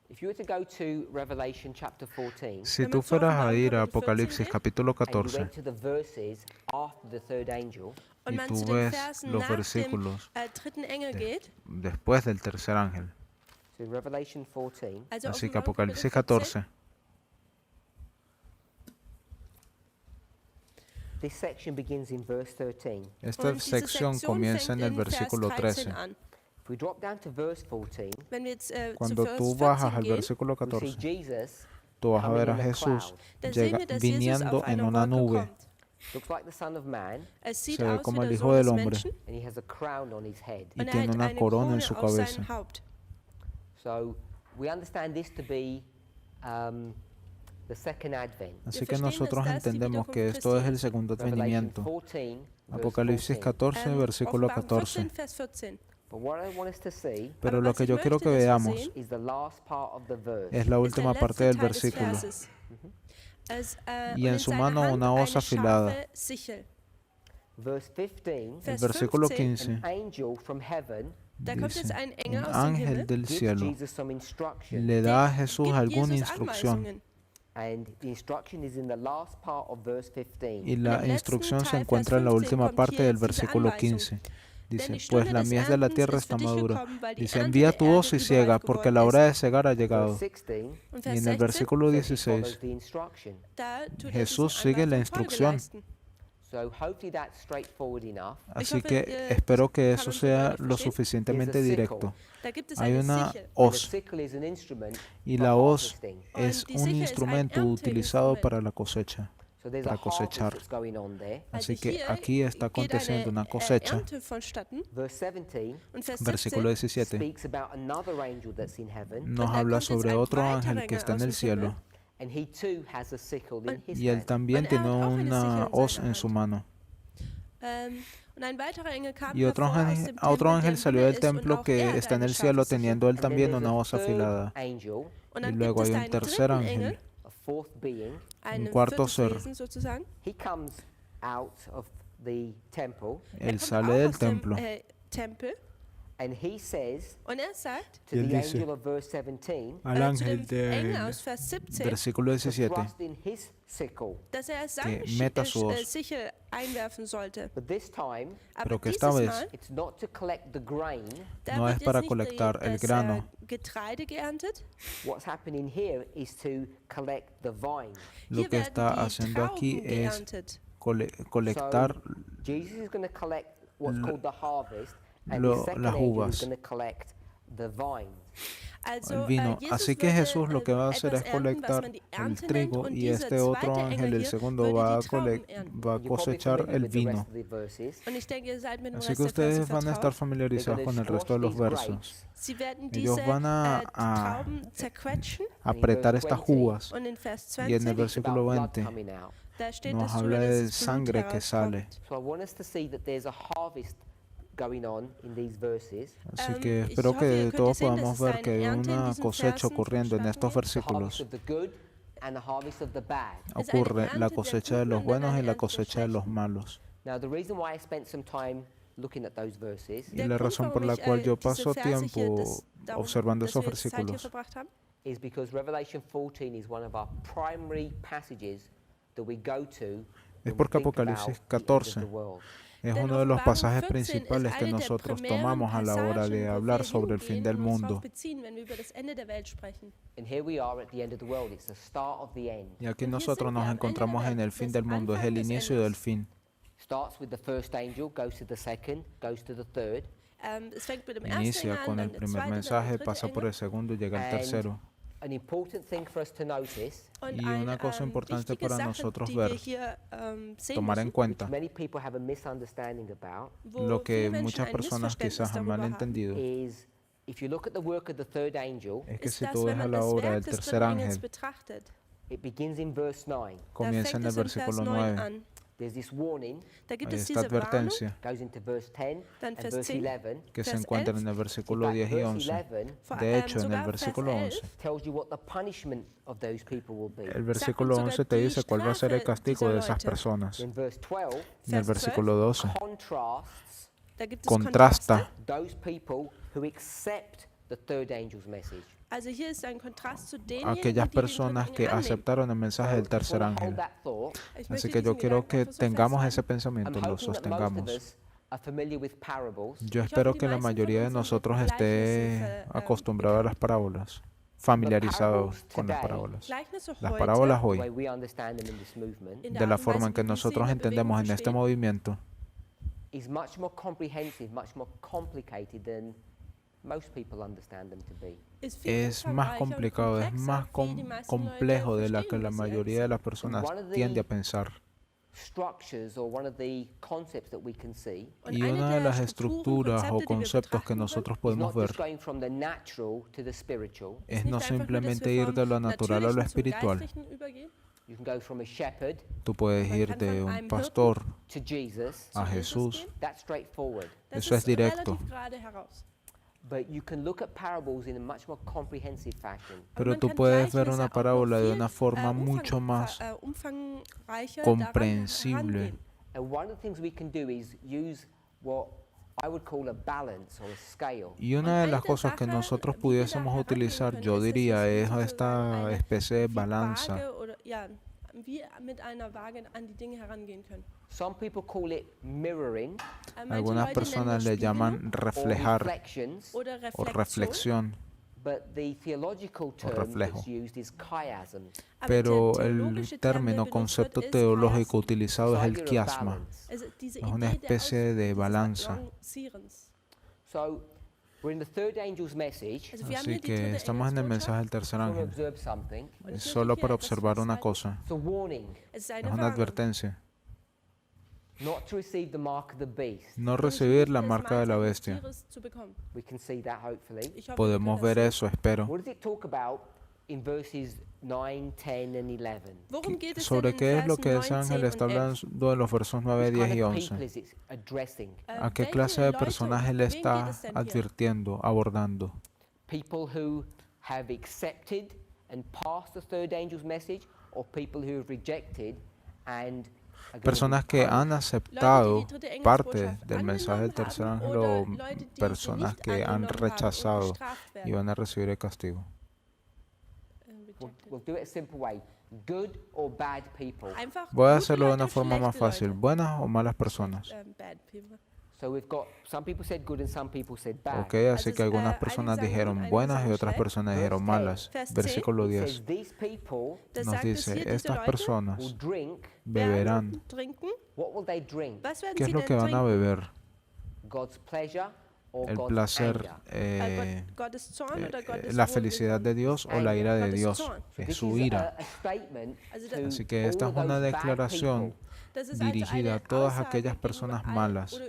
If you were to go to Revelation chapter 14, Si Wenn tú man so fueras auf a ir a Kapitel 14 Apocalipsis geht, capítulo and you 14 went to the verses after the third angel, Und y man tú zu den ves Versen los nach dem versículos dritten Engel geht, después del tercer ángel, so in Revelation 14, also así que Offenbarung Apocalipsis Kapitel 14, 14, this section begins in verse 13. esta und diese sección Sektion comienza fängt en el in Vers versículo 13 13. an. If we drop down to verse 14, Wenn wir jetzt zu Cuando Vers tú bajas 14 al gehen, versículo we see 14, Jesus tú vas a coming ver a in a Jesús cloud. da sehen llega, wir, dass Jesus viniendo auf en einer una Wolke nube. kommt. Looks like the Son of Man, Es sieht Se ve aus como wie el der Hijo Sohn del des Hombre. Menschen and he has a crown on his head. y und er tiene hat una eine corona en Krone su auf cabeza. seinem Haupt. So we understand this to be the second advent. Así Wir que verstehen, nosotros dass das die entendemos que Wiederkunft esto es el Christi. segundo Revelation advenimiento. 14, verse Apocalipsis 14. 14, versículo Offenbarung 14. 14, Vers 14. But what I want us to see Pero Aber lo was que ich yo quiero möchte, que dass wir veamos sehen, is the last part of the verse. es la ist der última parte letzte del Teil des versículo. Verses. Y Und en in su seiner mano Hand una hoz eine afilada. scharfe Sichel. Verse 15, El Vers versículo 15, 15 an angel from heaven Da kommt jetzt dice, ein un Engel aus dem ángel Himmel, del gives cielo Jesus some instruction. le da a Jesús gibt alguna Jesus instrucción Anweisungen. And the instruction is in the last part of verse 15. y Und la im letzten instrucción se Teil, encuentra en la 15, última kommt parte hier del jetzt diese versículo Anweisung. 15. Denn Dice, die pues Stunde la des mies de la Erntens tierra ist für está dich madura. gekommen, weil die Dice, Ernte envía der tu Erde hoz y ciega, überreif porque geworden la hora de ist. cegar ha Verse llegado. 16 Und Y Vers en el 16, versículo says he follows 16, the instruction. da tut er Jesús diese sigue la Anweisung Folge instrucción. leisten. So hopefully that's straightforward enough. Así hoffe, que espero que kann eso man so sea deutlich lo verstehen. suficientemente Here's a directo. Da gibt es Hay eine una Sichel. And the hoz sickle is an instrument y for la hoz harvesting. es Und die un Sichel ist ein instrumento utilizado Ernteeinstrument. para la cosecha. So there's a Para harvest cosechar. that's going on there. Así Also que hier aquí está geht aconteciendo eine una cosecha. Ernte vonstatten. Verse 17 Und Vers Versículo 17 17 speaks about another angel that's in heaven, nos Und da habla kommt jetzt sobre ein otro weiterer ángel que Engel está en aus el dem cielo Himmel. and he too has a sickle in his y él hand. también Und tiene hat auch eine una Sichel in hoz seiner en su Hand. mano. Und ein weiterer Engel kam Y otro hervor aus ángel, dem otro Tempel, der ángel im salió Himmel del ist, und templo auch que er hat está en eine el cielo scharfe Sichel. teniendo él And then también there's una a hoz third afilada. angel, Und Y dann gibt luego es hay un einen tercer dritten ángel, Engel, a fourth being. einen cuarto viertes ser. Wesen sozusagen. He comes out of the temple Er Él kommt sale auch del aus dem templo Tempel and he says und er sagt to Y él the dice angel of verse 17 al zu ángel dem Engel del aus Vers 17, versículo to 17 thrust in his sickle. dass er seine meta su hoz. Sichel einwerfen sollte. But this time, Aber Pero que dieses esta vez Mal, it's not to collect the grain. da no wird es jetzt para nicht colectar el das grano. Getreide geerntet. What's happening here is to collect the vine. Lo Hier que werden está die haciendo aquí Trauben es geerntet. colectar So Jesus is going to collect what's called the harvest, and lo- the second las angel uvas. is going to collect the vine. Also, el vino. Jesus Así que würde, Jesús lo que va a hacer etwas es ernten, was colectar man die el Ernte nennt, trigo und y dieser este otro zweite ángel, Engel el hier, segundo, würde va a, die Trauben ernten. va a You're probably cosechar familiar el with the rest vino. of the verses. Und ich denke, ihr seid mit dem Así Rest que der Verse ustedes van a estar vertraut. They're familiarizados going con to el resto de squash los these versos. grapes, Sie werden Ellos diese van a Trauben zerquetschen. apretar verse estas 20, uvas Und in Vers y en el 20, it's about versículo blood 20 coming out. da steht nos es habla drüber, de dass das Blut sangre que sale. herauskommt. So I want us to see that there's a harvest going on in these verses. Así que ich espero hoffe, que ihr könnt todos sehen, dass podamos es ver eine que hay Ernte in una diesen cosecha Versen ocurriendo en estos The harvest versículos. of the good and the harvest of the bad. Es eine Ocurre Ernte la der cosecha de Guten los und dann buenos eine y la Ernte der cosecha de los Schlechten. malos. Now the reason why I spent some time looking at those verses Y Der la Grund, razón por warum la ich, cual yo diese paso Verse hier, tiempo darum, observando dass esos wir jetzt Zeit hier versículos verbracht haben, is because Revelation 14 is one of our primary passages that we go to es when we porque think about Apocalipsis the end of 14 the world. es Denn uno de los Offenbarung pasajes 14 principales ist que eine der nosotros primären tomamos a la hora de Passagen, wo hablar wir sobre el fin hingehen del und uns mundo. darauf beziehen, wenn wir über das Ende der Welt sprechen. And here we are at the end of the world. It's the start of the end. Y aquí Und hier nosotros sind wir nos am Ende der encontramos en Welt. el fin Das del mundo, es Anfang el des inicio Endes. del fin. Starts with the first angel, goes to the second, goes to the third. Es fängt mit dem ersten Engel Inicia an, con dann el der primer zweite, dann mensaje, der dritte pasa por Engel. el segundo y llega al And tercero. an important thing for us to notice, Und Y una cosa importante wichtige para Sache, nosotros die ver, wir hier sehen tomar en müssen, cuenta, which many people have a misunderstanding about, wo lo que viele Menschen muchas ein personas Missverständnis quizás han darüber haben, malentendido, is if you look at the work of the third angel, es que ist si das, tú ves wenn a man la das obra Werk del des tercer dritten Engels ángel, betrachtet, it begins in verse 9. da comienza fängt en el es in Vers versículo 9 9. an. There's this warning, Da gibt Hay es esta diese Warnung, advertencia goes into verse 10 dann and Vers verse 10, 11. que se Vers encuentra 11. en el In versículo fact, 10 y verse 11. 11 De hecho, en el sogar Vers versículo 11 11, tells you what the punishment of those people will be. el versículo 11 te dice cuál va a ser el castigo de esas personas. In verse 12, En el Vers 12 versículo 12 contrasts Da gibt es contrasta Kontraste. those people who accept the third angel's message. Also hier ist ein Kontrast zu denjenigen, aquellas die den personas dritten que Engel annehmen. aceptaron el mensaje del So, tercer I just wanna ángel. hold that thought. Ich Así möchte que yo diesen quiero Gedanken que einfach so tengamos festhalten. ese I'm pensamiento, lo hoping that most of sostengamos. us are familiar with parables. Yo hoffe, espero die que la meisten von mayoría de uns sind mit nosotros Gleichnissen esté acostumbrado a las parábolas, familiarizados con las parábolas. Gleichnisse Las heute, parábolas The way hoy, we understand them in this movement in de der la Art und forma Weise, en que wie wir sie nosotros in der Bewegung entendemos en este verstehen, movimiento, is much more comprehensive, much more complicated than most people understand them to be. ist viel es más umfangreicher und complicado, es komplexer, más wie die meisten complejo Leute de la que verstehen, la wie sie mayoría de las personas One of the tiende a pensar. structures or one of the concepts that we can see Y una de las estructuras o conceptos que nosotros is podemos not just ver going from the natural to the spiritual. es no simplemente ir de lo natural a lo espiritual. You can go from a shepherd Tú puedes ir de un pastor to Jesus. a Jesús. That's straightforward. Eso es directo. But you can look at parables in a much more comprehensive fashion. Pero tú puedes ver una parábola de una forma mucho más comprensible. And one of the things we can do is use what I would call a balance or a scale. Y una de las cosas que nosotros pudiésemos utilizar, yo diría, es esta especie de balanza. Some people call it mirroring Algunas personas le llaman or reflejar reflections, o reflexión, but the theological term reflejo. that's used is chiasm. pero el término, concepto teológico utilizado es So el you're a quiasma. balance. Es una especie de balanza. So we're in the third angel's message. Así que estamos en el mensaje del tercer I want to ángel. observe something. Es solo para observar una cosa. It's a warning Es una advertencia. not to receive the mark of the beast. No recibir la marca de la bestia. We can see that hopefully. Podemos ver eso, espero. What does it talk about in verses 9, 10 and 11? ¿Sobre qué es lo que ese ángel está hablando en los versos 9, What 10 kind y of 11? people is it addressing? ¿A qué clase de personaje le está advirtiendo, abordando? People who have accepted and passed the third angel's message, or people who have rejected and are gonna Personas be que punished? han aceptado parte del mensaje del tercer ángel o personas que han rechazado y van a recibir el castigo. We'll do it a simple way. Good or bad people. Voy a hacerlo de una forma más fácil. ¿Buenas o malas personas? So we've got some people said good and some people said bad. Ok, así que algunas personas dijeron buenas y otras personas dijeron malas. Versículo It 10 says these people nos dice, estas personas will drink. beberán. What will they drink? ¿Qué es lo que van a beber? God's pleasure or ¿El God's placer, anger? la felicidad de Dios o la ira de Dios? Es This su is ira. a statement to Así que esta es all una those bad declaración people. dirigida a todas aquellas personas malas. So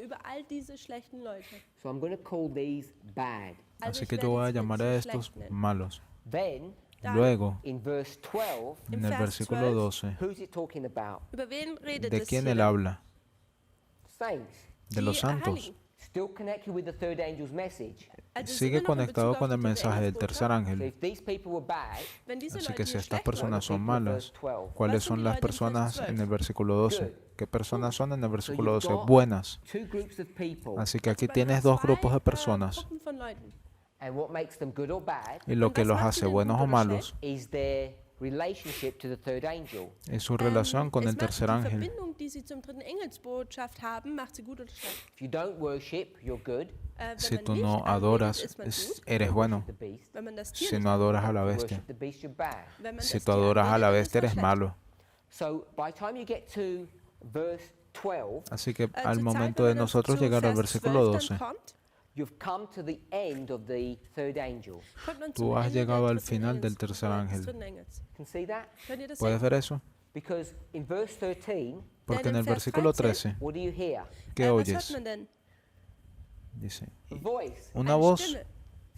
I'm going to call these bad. Así que yo voy a llamar a estos malos. Then Luego, in verse 12, en el versículo 12, who's it talking about? ¿de quién él habla? Saints. De los santos. Still connected with the third angel's message. Sigue conectado con el mensaje del tercer So ángel. if these people were bad, Así que si estas personas son malas, ¿cuáles son las personas en el versículo 12? ¿Qué personas son en el versículo 12? Buenas. two groups of people. Así que aquí tienes dos grupos de personas. And what makes them good or bad Y lo que los hace buenos o malos is their relationship to the third angel. es su relación con el tercer ángel. If you don't worship, you're good. Si tú no adoras, eres bueno. The beast. Si no adoras a la bestia. Worship the beast, you're bad. Si tú adoras a la bestia, eres malo. So by the time you get to verse 12, Así que al momento de nosotros llegar al versículo 12, you've come to the end of the third angel. tú has llegado al final del tercer ángel. Can see that? ¿Puedes ver eso? Because in verse 13, Porque en el versículo 13, what do you hear? ¿qué oyes? Dice, A voice. una voz.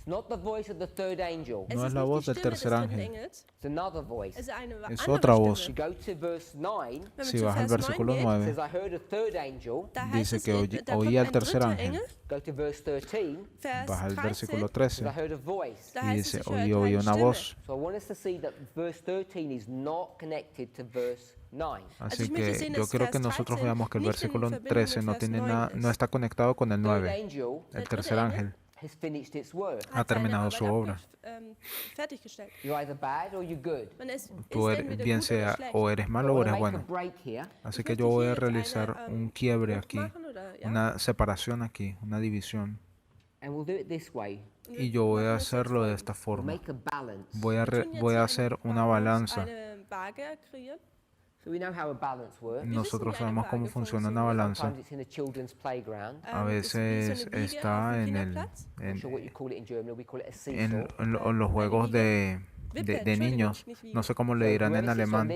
It's not the voice of the third angel. No es la voz del tercer ángel. It's another voice. Es otra voz. You go to verse 9, Si vas al versículo it 9, says, I heard a third angel. dice que oía al tercer ángel. Go to verse 13, Vas al versículo 13 I heard a voice. y dice, oí una voz. So I want us to see that verse 13 is not connected to verse 9. Así que yo quiero que nosotros veamos que el versículo 13 no tiene no está conectado con el Third 9. angel El tercer ángel has finished its work. ha terminado su obra. You're either bad or you're good. Tú bien sea o eres malo o I eres want to make bueno. a break here. Así que yo voy a realizar un quiebre aquí, una separación aquí, una división. And we'll do it this way. Y yo voy a hacerlo de esta forma. Make a balance. Voy a hacer una balanza. So we know how a balance works. Nosotros sabemos cómo funciona una balanza. Sometimes it's in a children's playground. A veces está en I'm not sure what you call it in German. We call it a seesaw. los juegos de de niños. No sé cómo le dirán en alemán.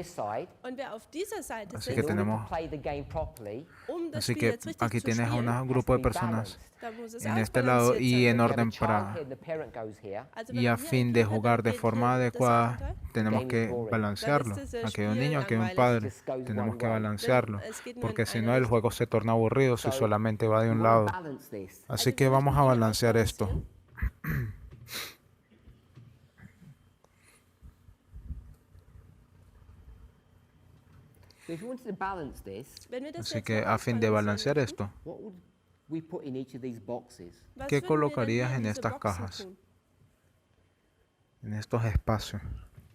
Und wer auf dieser Seite Así sitzt, que in order tenemos, to play the game properly, das así Spiel que jetzt richtig aquí zu tienes a spielen, un grupo de personas da muss es en este lado ausbalanciert y sein. en we have a orden child para, here and the parent goes here, Also y wenn a man hier fin ein de Kind hat, jugar de dann forma hier das adecuada, Elternteil, tenemos Game is que boring. balancearlo. Dann ist es Aquí hay un sehr niño, aquí hay un langweilig. padre. Just goes Tenemos one que way. balancearlo, Es geht nur porque in si eine no el Richtung. juego se torna aburrido si So, solamente va de we un want lado. to balance this. Así Also que wir vamos möchten a hier balancear esto. ausbalancieren. So if you wanted to balance this, Wenn wir das Así jetzt que mal a fin de ausbalancieren balancear möchten, esto, what would we put in each of these boxes? was ¿qué würden wir denn colocarías hier en diese estas Boxen cajas? tun? en estos espacios?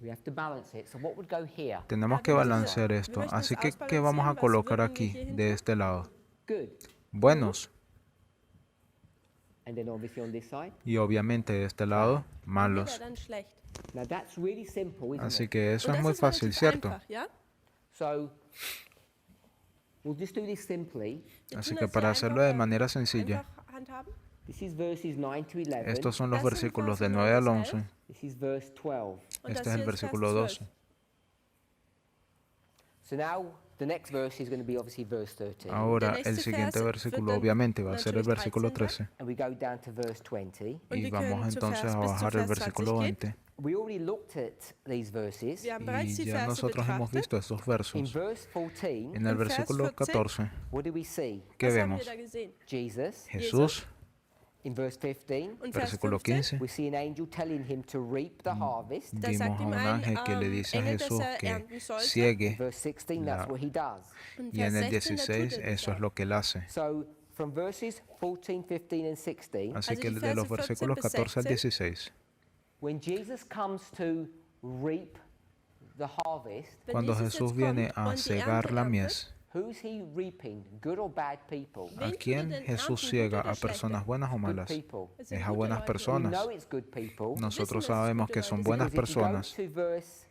We have to balance it. So what would go here? Tenemos que balancear esto. Así que, ¿qué vamos a colocar aquí, de este lado? Good. Buenos. And then obviously on this side. Y obviamente de este lado, Hier wäre malos. dann schlecht. Now that's really simple, isn't Así it? que eso Und es das muy ist fácil, relativ ¿cierto? einfach, ja? So we'll just do this simply. Wir Así tun que das para sehr hacerlo de einfach, manera sencilla, einfach handhaben. This is verses 9 to 11. estos son los Das sind versículos Verse del 9 9 al bis 11. This is verse 12. Und Este das es el hier ist Vers versículo 12. 12. So now the next verse is going to be obviously verse 13. Ahora, nächste el siguiente Vers versículo wird dann obviamente va a ser el natürlich versículo 13 13. And we go down to verse 20. Und Y wir vamos können zu entonces Vers a bis zu bajar el Vers versículo 20 gehen. 20. We already looked at these verses. Wir haben bereits Y die ya Verse nosotros hemos betrachtet. visto estos In versos. verse 14, En el En Vers versículo 14, 14, what do we see? ¿qué Was haben wir vemos? da gesehen? Jesus. Jesús, In verse 15, Und Vers versículo 15, 15, we see an angel telling him to reap the harvest. da vimos sagt a ihm un ein ángel que le dice a Engel, dass Jesús que ernten sollte. In ciegue, verse 16, that's La- what he does. Und y en Vers el 16, da tut 16 er eso es das. lo que él hace. So from verses 14, 15, and 16, Así Also que die de los Verse 14 versículos bis 14 al 16. 16, when Jesus comes to reap the harvest, Wenn cuando Jesus Jesús jetzt viene kommt a und die cegar Ernte la erntet, mies, who's he reaping? Good or bad people? ¿a wen tut quién er denn Jesús ernten, ciega? gute oder ¿A personas schlechte? buenas o Good malas? people. Es sind Es a gute buenas Leute. We personas. know it's good people Nosotros wissen, dass es sabemos gute que Leute son sind. buenas because if you go personas, to verse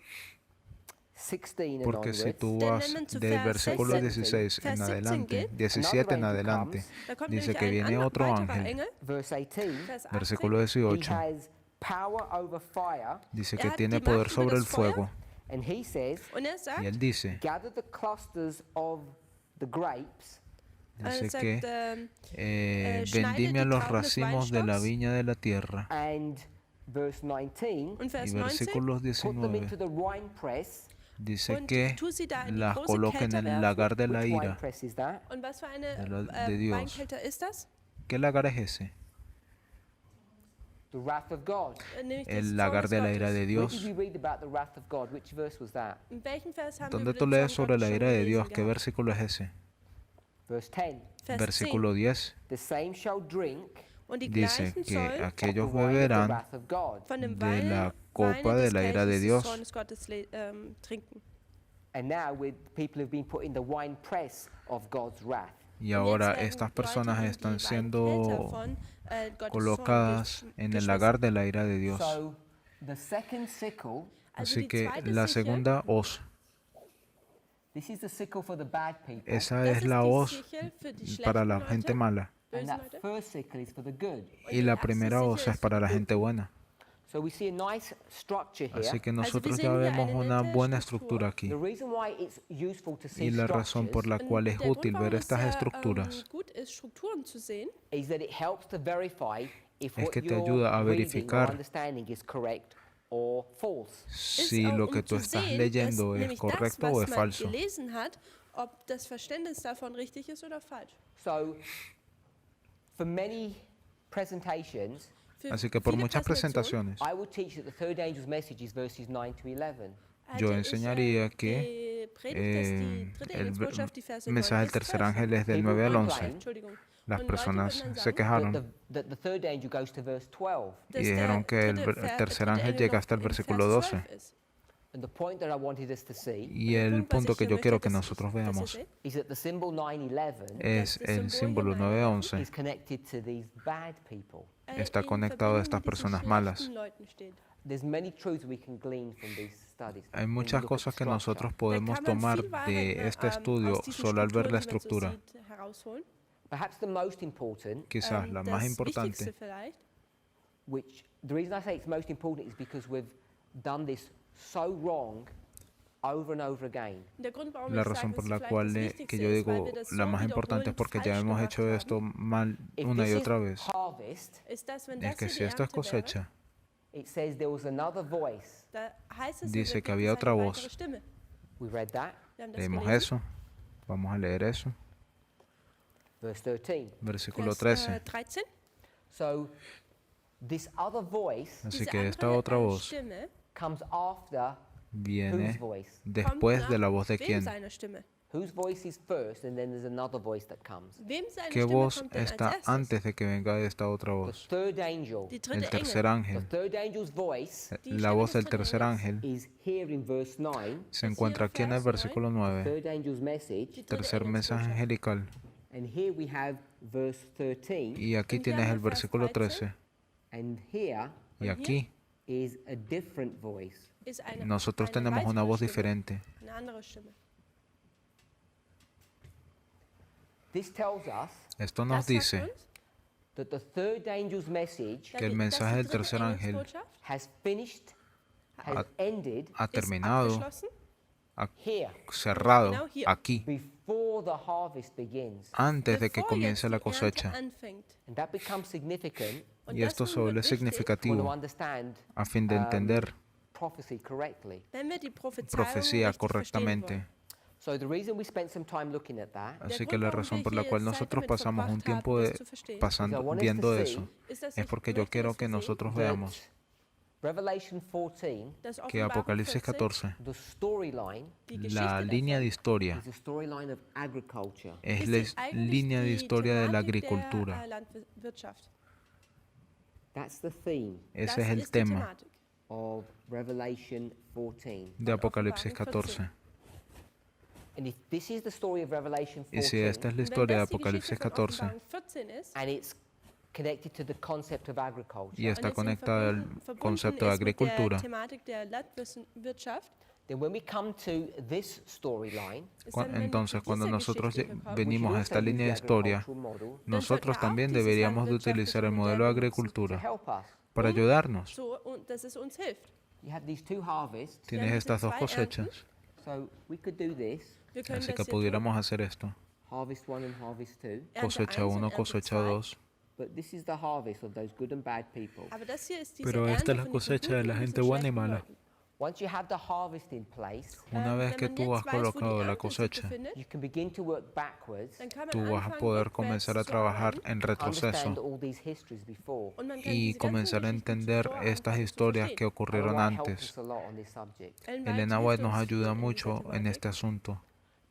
16 and porque si onwards, tú Denn vas wenn man zu del Vers versículo 16 16 en Vers 17 adelante, geht, 17 en another angel adelante, comes, Da kommt dice nämlich que ein viene otro weiterer ángel. Engel, verse 18, Vers 18. Versículo he 18 has power over fire, dice Er que hat tiene die poder Macht über sobre el das Feuer. fuego. and he says, Und er Y sagt, él dice, gather the clusters of the grapes dice sagt, que schneide vendimia die los Trauben des racimos de la Weinstocks. viña de la tierra. and verse 19, und Vers Y 19, versículos put them 19 into the wine press. dice und que tu sie da in die las große coloque en Kälte el werfen. lagar de la Which wine ira. press is that? Und was für eine de Dios. Weinkelter ist das? ¿Qué lagar es ese? The wrath of God. Nämlich des El lagar Zornes de la ira Gottes. de Where Dios. did we read about the wrath of God? Which verse was that? In welchem Vers haben ¿Dónde wir tú über den lees Zorn sobre la Gottes ira schon de Dios? gelesen ¿Qué gehabt? versículo es ese? Verse 10. Vers Versículo 10 The same shall drink 10. Und die dice Gleichen que sollen aquellos of the wine of the beberán wrath of God. von dem de la Wein copa de des la ira de Kelches des Dios. Zornes Gottes trinken. And now with people who've been put in the wine press of God's wrath. Y Und ahora jetzt werden estas Leute personas in die están Weinkelter siendo von, Gottes colocadas Zorn en el geschmissen. lagar de la ira de Dios. So the second sickle, Also Así die que zweite la Sichel, segunda hoz, this is the sickle for the bad people. esa das es ist la die hoz Sichel für die para schlechten la Leute, gente mala. And bösen that Leute. first sickle is for the good. Und Y die la erste primera Sichel hoz es ist para la gut. gente buena. So we see a nice structure here. Así que wir nosotros sehen ya hier vemos eine una nette buena Struktur. estructura aquí. The reason why it's useful to see Y la razón por structures la cual es Der Grund, útil warum ver es estas sehr, estructuras gut ist, Strukturen zu sehen, is that it helps to verify if es what que te you're ayuda a reading or verificar understanding is correct or false. si ist auch, lo que zu tú estás sehen, leyendo dass es nämlich correcto das, o was es man falso. gelesen hat, ob das Verständnis davon richtig ist oder falsch. So for many presentations, Für Así que por viele muchas Präsentationen, presentaciones I would teach that the third angel's message is verses 9 to 11. yo hatte ich, enseñaría que gepredigt, dass die dritte el Engelsbotschaft die Verse mensaje 9 del bis tercer 12 ángel es del People 9 al complain 11. Entschuldigung. Las Und Leute personas würden dann se sagen, quejaron That the third angel goes to verse 12. dass y der dijeron que el dritte tercer dritte ángel Engel llega noch hasta el in versículo Vers 12. 12 ist. And the point that I wanted us to see Y Der el Punkt, was punto ich que hier yo möchte, quiero que dass nosotros ihr veamos seht, is that the symbol 911 es das el símbolo Symbol 911. is connected to these bad people. Está in conectado a Verbindung estas mit diesen personas schlechten malas. Leuten steht. There's many truths we can glean from these studies. Hay when we muchas look at cosas que structure. nosotros Da podemos kann man tomar viel de Wahrheit, este estudio aus diesen solo al ver la Strukturen, die man so estructura. sieht, herausholen. Perhaps the most important, Quizás la más Das importante, Wichtigste vielleicht, which the reason I say it's most important is because with done this so wrong over and over again. Der Grund, warum La ich sage, razón dass por es la vielleicht cual das que Wichtigste yo ist, weil digo wir das la so más importante es wiederholend porque ya falsch hemos gemacht hecho haben, esto mal If una this y is otra vez. harvest, ist, dass wenn Es das que hier si die esto es Ernte wäre, it cosecha, says there was another voice. da heißt es dice in que Wirklichkeit había otra eine voz. weitere Stimme. We read that, Wir haben das Leímos gelesen. eso. Vamos a leer eso. verse 13. Versículo Vers, 13. 13. So this other voice Así Diese que esta andere, otra voz Stimme comes after whose viene voice? kommt después nach de la voz de wem quién. seiner Stimme? Whose voice is first, and then there's another voice that comes. Wem seine ¿Qué Stimme voz kommt denn als está erstes? antes de que venga esta otra The voz? third angel. Die El dritte tercer Engel. The ángel. third angel's voice Die La Stimme voz des del dritten tercer Engels ángel is here in verse 9. se encuentra aquí en el versículo The 9. third angel's message. Die dritte Tercer mensaje Engelsbotschaft. angelical. And here we have verse 13. Y aquí Und hier tienes haben el wir Vers versículo 13. 13. And here Y aquí is a different voice. Ist eine, nosotros eine tenemos una weitere voz Stimme, diferente. Eine andere Stimme. This tells us Esto nos Das sagt dice uns, that the third angel's message que el mensaje del tercer ángel has finished, has Ha- ended ha terminado, ha here cerrado Genau hier. aquí, before the harvest begins. antes de que bevor comience jetzt la die Ernte cosecha. anfängt. And that becomes significant Und Y das esto nun se vuelve wird wichtig, when we significativo understand a fin de entender prophecy correctly. wenn wir die Prophezeiung profecía richtig verstehen correctamente. wollen. So the reason we spent some time looking at that Así Der que Grund, la warum razón wir por la hier cual Zeit nosotros damit pasamos un verbracht tiempo haben, de das zu verstehen, pasando I want us viendo to eso ist, dass es ich porque yo möchte, quiero dass que wir sehen, nosotros that veamos Revelation 14, dass que Offenbarung Apocalipsis 14, 14, the storyline, die la Geschichte línea de davon, historia, is a storyline of agriculture. es ist la die eigentlich línea de die historia de la Thematik agricultura. der Landwirtschaft. That's the theme Ese Das es el ist die tema Thematik. of Revelation 14. de Apocalipsis Offenbarung 14. And if this is the story of Revelation Y si esta 14, es la Wenn historia de das die Geschichte Apocalipsis von 14 Offenbarung 14 ist, and it's connected to the concept of agriculture, y está und es conectada al verbunden concepto de ist mit der agricultura, Thematik der Landwirtschaft, then when we come to this storyline, ist dann, wenn entonces diese cuando nosotros Geschichte kommt, we venimos should a also esta use línea the de historia, agricultural model nosotros auch también dieses deberíamos de landwirtschaftliche utilizar el Modell modelo de benutzen. to agricultura help us. para ayudarnos. so, und dass es uns hilft. You have these two harvests, Tienes diese estas dos zwei cosechas, so we could do this, Wir können así das que hier pudiéramos hacer esto. harvest 1 and harvest 2, Ernte Cosecha 1 und 1, Ernte cosecha 2. 2. but this is the harvest of those good and bad people. Aber das hier ist diese Pero esta Ernte es la von diesen cosecha de guten la und gente diesen buena y schlechten mala. Leuten. Once you have the harvest in place, Una vez Wenn que man tú jetzt has weiß, wo die colocado la Ernte sich cosecha, befindet, you can begin to work backwards dann kann man tú vas a anfangen, poder rückwärts comenzar a zu trabajar arbeiten, en to understand retroceso all these histories before. und man kann y diese ganzen comenzar a Geschichten entender zuvor estas anfangen zu historias que verstehen. ocurrieron Ellen White helped antes. us a lot on this subject. Ellen White Elena hilft White nos uns ayuda in dieser mucho en Thematik. este asunto.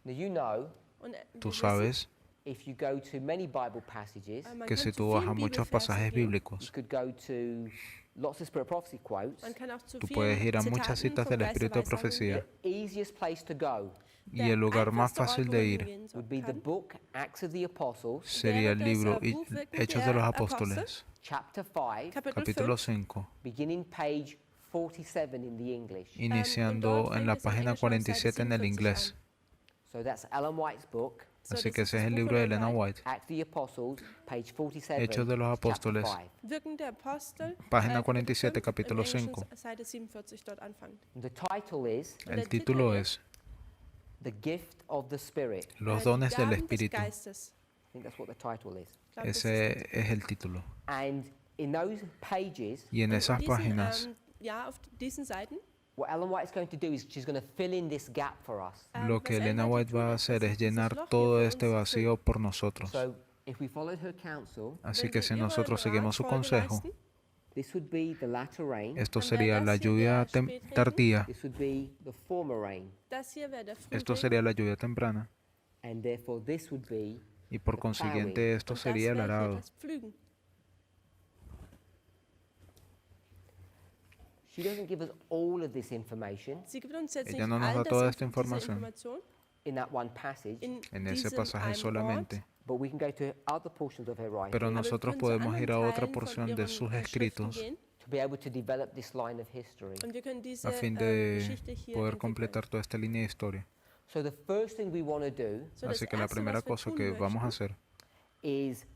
Now you know, Und, Tú wir wissen, sabes if you go to many Bible passages, man que kann si zu tú vas a vielen muchos Bibelversen pasajes gehen. you bíblicos, could go to lots of Spirit Prophecy quotes. Man kann auch zu tú vielen puedes ir a muchas Zitaten citas vom del Geist der Espíritu de Weissagung Profecía The easiest place to go y el lugar más einfachste Ort, fácil wo de man ir hingehen would be the kann, book Acts of the Apostles, sería el das, libro Buch Wirken Hechos de der los Apostel, Apóstoles, chapter 5, Kapitel capítulo 5, 5, beginning page 47 in the English. iniciando dort en fängt la es in página Englisch auf 47 en el 47 inglés. So that's Ellen White's book, So, Así das que ist ese es das el Buch libro von de Ellen Elena White. White. Acts of the Apostles, page 47, Hechos de los chapter Apóstoles, 5. Wirken der Apostel, Página Kapitel 47, 5, capítulo im Englischen 5. Seite 47 dort anfangen. The title is Und El der Titel título ist es The Gift of the Spirit. Los die dones del Gaben des Espíritu. Geistes. I think that's what the title is. Ich glaube, das ist Ese es el título. And in those pages, Y en Und esas diesen, páginas, ja, auf diesen Seiten, what Ellen White is going to do is she's going to fill in this gap for us. lo que was Elena Ellen White tun va a wird, hacer das es dieses llenar Loch hier todo für este uns vacío füllt. por nosotros. So if we followed her counsel, Así Wenn que wir si ihrem nosotros seguimos su Rat Folge consejo, leisten, this would be the latter rain. esto Dann wäre sería das la hier lluvia der Spätregen. tardía, This would be the former rain. das hier wäre der esto Frühling sería la lluvia temprana And therefore this would be, y por consiguiente esto und das sería el wäre hier arado. das Pflügen. she doesn't give us all of this information Sie gibt uns jetzt Ella nicht no nos all da das toda esta diese información Information in that one passage, in En ese diesem pasaje einen solamente, Ort, but we can go to other portions of her writing pero aber wir nosotros können zu podemos anderen ir a otra Teilen von porción de ihren, sus Schriften escritos gehen to be able to develop this line of history. und wir können diese a fin Geschichte de hier poder entwickeln. completar toda esta línea de historia. So the first thing we want to do So, das Así que la Erste, primera was wir cosa tun que vamos a möchten, hacer is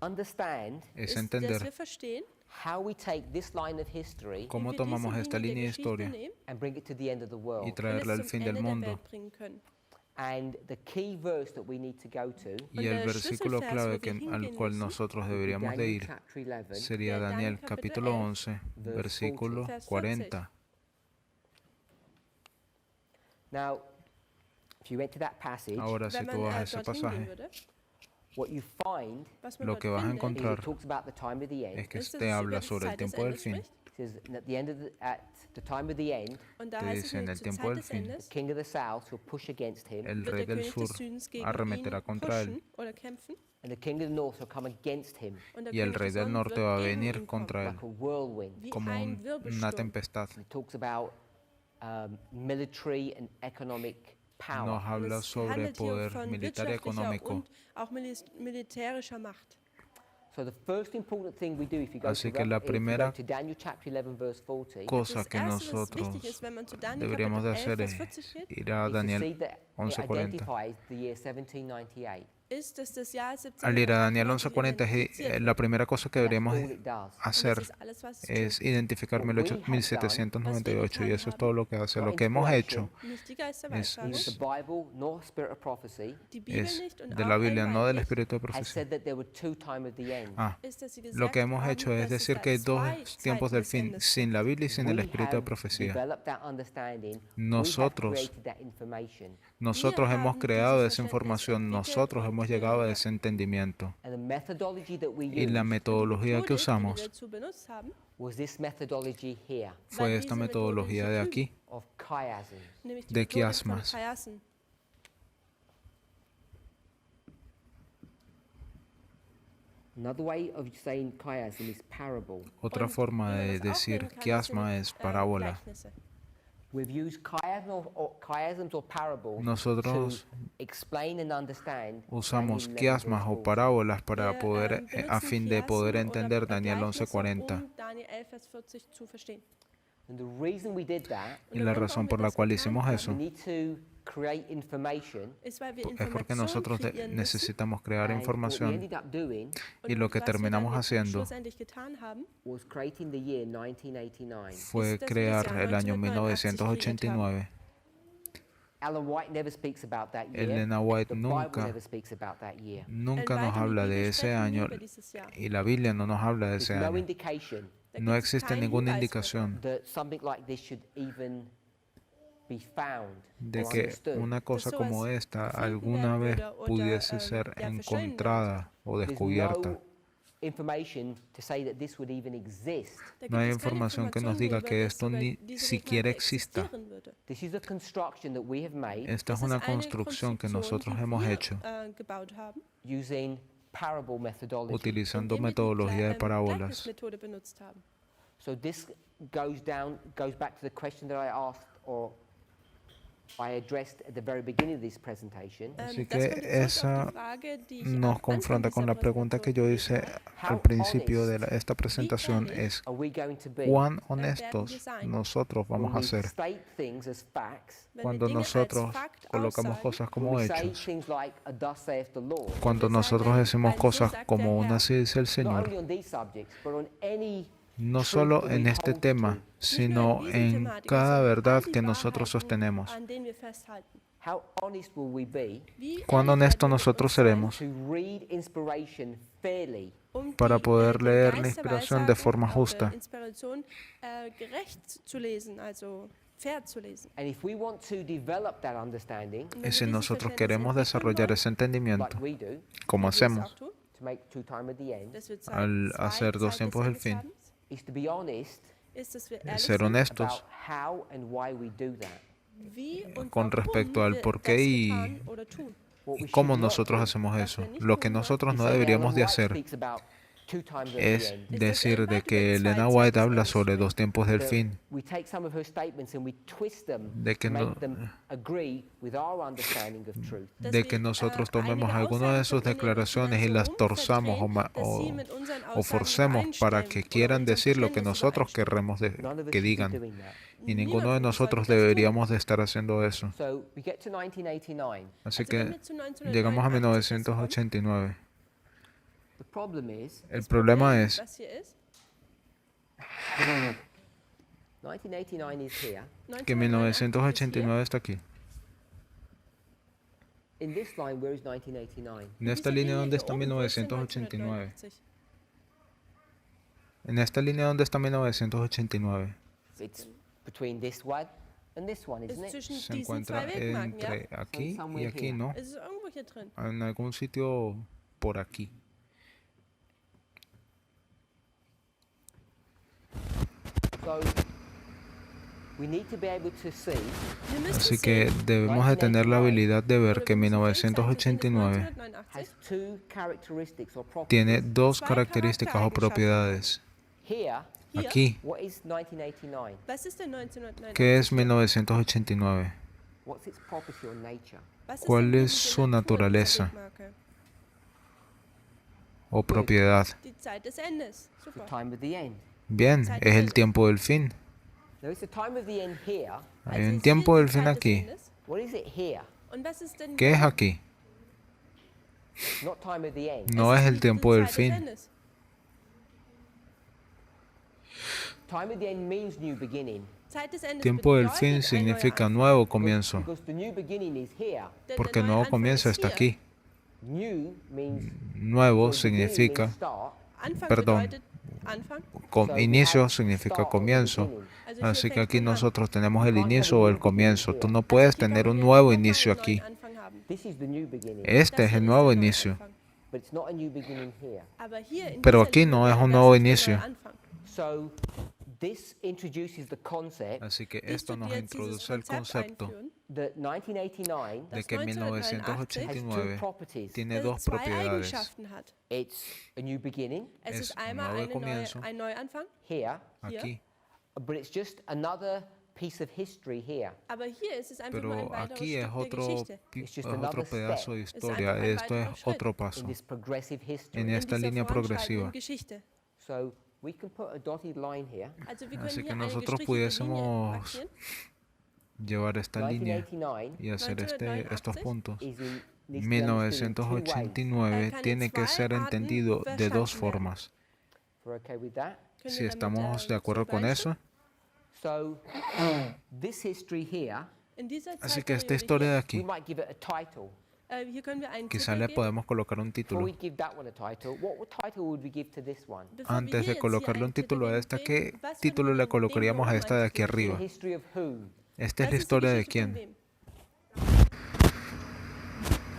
understand es ist, dass entender wir verstehen, how we take this line of history cómo tomamos esta línea de historia and bring it to the end of the y world. traerla al fin del mundo. And the key verse that we need to go to Y el versículo clave al cual nosotros deberíamos de Daniel ir chapter 11, sería Daniel capítulo 11, versículo 40. Now, if you went to that passage, Ahora, si tú vas a ese pasaje, what you find lo que vas a is encontrar it talks about the time of the end. es que te habla sobre el tiempo del fin. It says, and at the time of the end, Te dice, en el tiempo del fin, the king of the south will push against him, el rey del sur arremeterá contra él, and the king of the north will come against him y el rey del norte va a venir contra él like a whirlwind. como una tempestad. It talks about military and economic power. Nos habla sobre poder militar y económico. So the first important thing we do if you go Así to, que la if you go primera to Daniel chapter 11 verse 40, cosa que nosotros deberíamos de hacer es ir a is to Daniel see that it 11:40. identifies the year 1798. Al ir a Daniel 11:40, la primera cosa que deberíamos All it does. hacer es identificar 1798 y eso es todo lo que hace. Lo que hemos hecho Neither the Bible nor Spirit of Prophecy es de la Biblia, no del Espíritu de has Profecía. said that there were two times of the end. Lo que hemos hecho es decir que hay dos tiempos del fin, sin la Biblia y sin el We Espíritu de have Profecía. developed that understanding. We have Nosotros created that information. Nosotros hemos creado esa información, nosotros hemos llegado a ese entendimiento. And the methodology that we Y la used metodología que usamos was this methodology here fue esta metodología de aquí, of chiasm. de quiasmas. Another way of saying chiasm is parable. Otra forma de decir quiasma es parábola. We've used chiasms or parables Nosotros to explain and understand usamos Daniel 11 quiasmas o verse 40. parábolas para poder, a fin de poder entender Daniel 11:40. And the reason we did that Y la razón por la cual hicimos is we eso need to create information, es porque nosotros necesitamos crear and what we información ended up doing y lo que terminamos haciendo was creating the year 1989. fue crear el año 1989. Ellen White never speaks about that year. Elena White The Bible nunca never speaks about that year. nos habla de ese año y la Biblia no nos habla de There's ese no año. indication No existe ninguna indicación that something like this should even be found de or que understood. una cosa como esta alguna vez pudiese ser encontrada o There's descubierta. no information to say that this would even exist. No hay información que nos diga que esto ni siquiera exista. This is a construction that we have made Esta es una construcción que nosotros hemos hecho using parable methodology. utilizando metodología de parábolas. So this goes back to the question that I asked or I addressed at the very beginning of this presentation. Así que esa nos confronta con la pregunta que yo hice al principio de esta presentación es Are we going to be ¿cuán honestos nosotros when vamos a we ser state things as facts? cuando nosotros colocamos cosas como We say hechos? things like a thus saith the Lord. Cuando nosotros decimos cosas como una así dice el Not Señor, only on these subjects, but on any no solo en este tema, sino en cada verdad que nosotros sostenemos. how honest will we be ¿Cuán honestos nosotros seremos to read inspiration fairly para poder leer la inspiración de forma justa? and if we want to develop that understanding Y si nosotros queremos desarrollar ese entendimiento, like we do como hacemos to make two time at the end al hacer dos tiempos del fin, is to be honest ser honestos about how and why we do that. con respecto al por qué y What we cómo should not nosotros do hacemos eso. Lo que nosotros is no say that deberíamos de Ellen White hacer speaks about two times at es the end. decir de que Elena White habla sobre dos tiempos del That fin, we take some of her statements and we twist them de que to no- make them agree with our understanding of truth. de que nosotros tomemos algunas de sus declaraciones y las torzamos o forcemos para que quieran decir lo que nosotros querremos None of us que should be digan. doing that. Y ninguno de nosotros deberíamos de estar haciendo eso. So we get to 1989. Así que llegamos a 1989. The problem is El problema es 1989 is here. Que 1989 está aquí. In this line, where is 1989? En esta línea, ¿dónde está 1989? En esta línea, ¿dónde está 1989? It's between this one and this one, Es isn't it? zwischen Se diesen encuentra zwei Weltmarken, ja? entre aquí y aquí, ¿no? Es ist irgendwo hier drin. En algún sitio por aquí. So we need to be able to see Wir müssen Así que sehen, debemos de tener la habilidad de ver oder que wir müssen sehen, Seite 1989 1989 has two characteristics or tiene properties. dos Zwei características o propiedades. Here, Hier, Aquí, what is 1989? was ist denn 1989? ¿qué es 1989? What's its property or nature? Was ist ¿Cuál denn es die su Natur dieser naturaleza Weltmarke? o propiedad? Die Zeit des Endes. The Super. time of the end. Bien, es el tiempo del fin. There is a time of the end here. Hay Also un ist tiempo hier del die fin Zeit des aquí. Endes. What is it here? Und was ist denn ¿Qué es hier? aquí? Not time of the end. No es el die tiempo del Zeit des fin. Endes. Time of the end means new beginning. Zeit des Endes Tiempo del bedeutet fin ein neuer significa Anfang. nuevo comienzo, Because the new beginning is here. Denn porque der el neue nuevo Anfang comienzo ist está hier. aquí. New means Nuevo so beginning significa, means start. Anfang Perdón. bedeutet Anfang. So we inicio have significa start or comienzo. beginning. Also hier Así que fängt aquí man an. nosotros tenemos el inicio o el comienzo. Tú no Also puedes hier tener kann un man nuevo den inicio Anfang, einen aquí. neuen Anfang haben. This is the new beginning. Este Das es hier el ist nuevo der neue inicio. Anfang. But it's not a new beginning here. Aber hier in Pero dieser aquí no Linie, es un das nuevo ist der inicio. neue Anfang. So this introduces the concept Así que Willst esto du nos dir jetzt dieses introduce el Konzept concepto einführen? that 1989 de Das que 1989 has two 1989 properties. tiene das dos zwei propiedades. Eigenschaften hat. It's a new beginning Es Es ist un einmal nuevo comienzo. ein Neuanfang, here, Aquí. but it's just another piece of history here. aber hier ist es einfach nur ein Pero weiteres aquí es Stück der otro, Geschichte. It's just es another otro pedazo de step. historia. einfach ein Esto es weiterer Schritt otro In paso this progressive history. en In esta dieser línea progresiva. voranschreitenden Geschichte. So we can put a dotted line here. Also wir Así können que hier eine nosotros gestrichelte Linie pudiésemos markieren. llevar esta línea 1989 y hacer estos 1989 puntos. is in needs to be understood in two ways. 1989 tiene que ser entendido de dos formas. If we're okay with that. Können Si wir damit, estamos de acuerdo con eso, So this history here, in dieser así que esta Zeitperiode historia de we aquí, might give it a title. hier können wir einen quizá Titel le geben. podemos colocar un Before título. we give that one a title, what title would we give to this one? Bevor wir Antes hier de jetzt hier colocarle un einen Titel título a geben, esta, was ¿qué würden título wir le dem colocaríamos a Roman esta de aquí geben? The arriba? history of who? Esta es Was la ist die historia de Geschichte von quién. wem?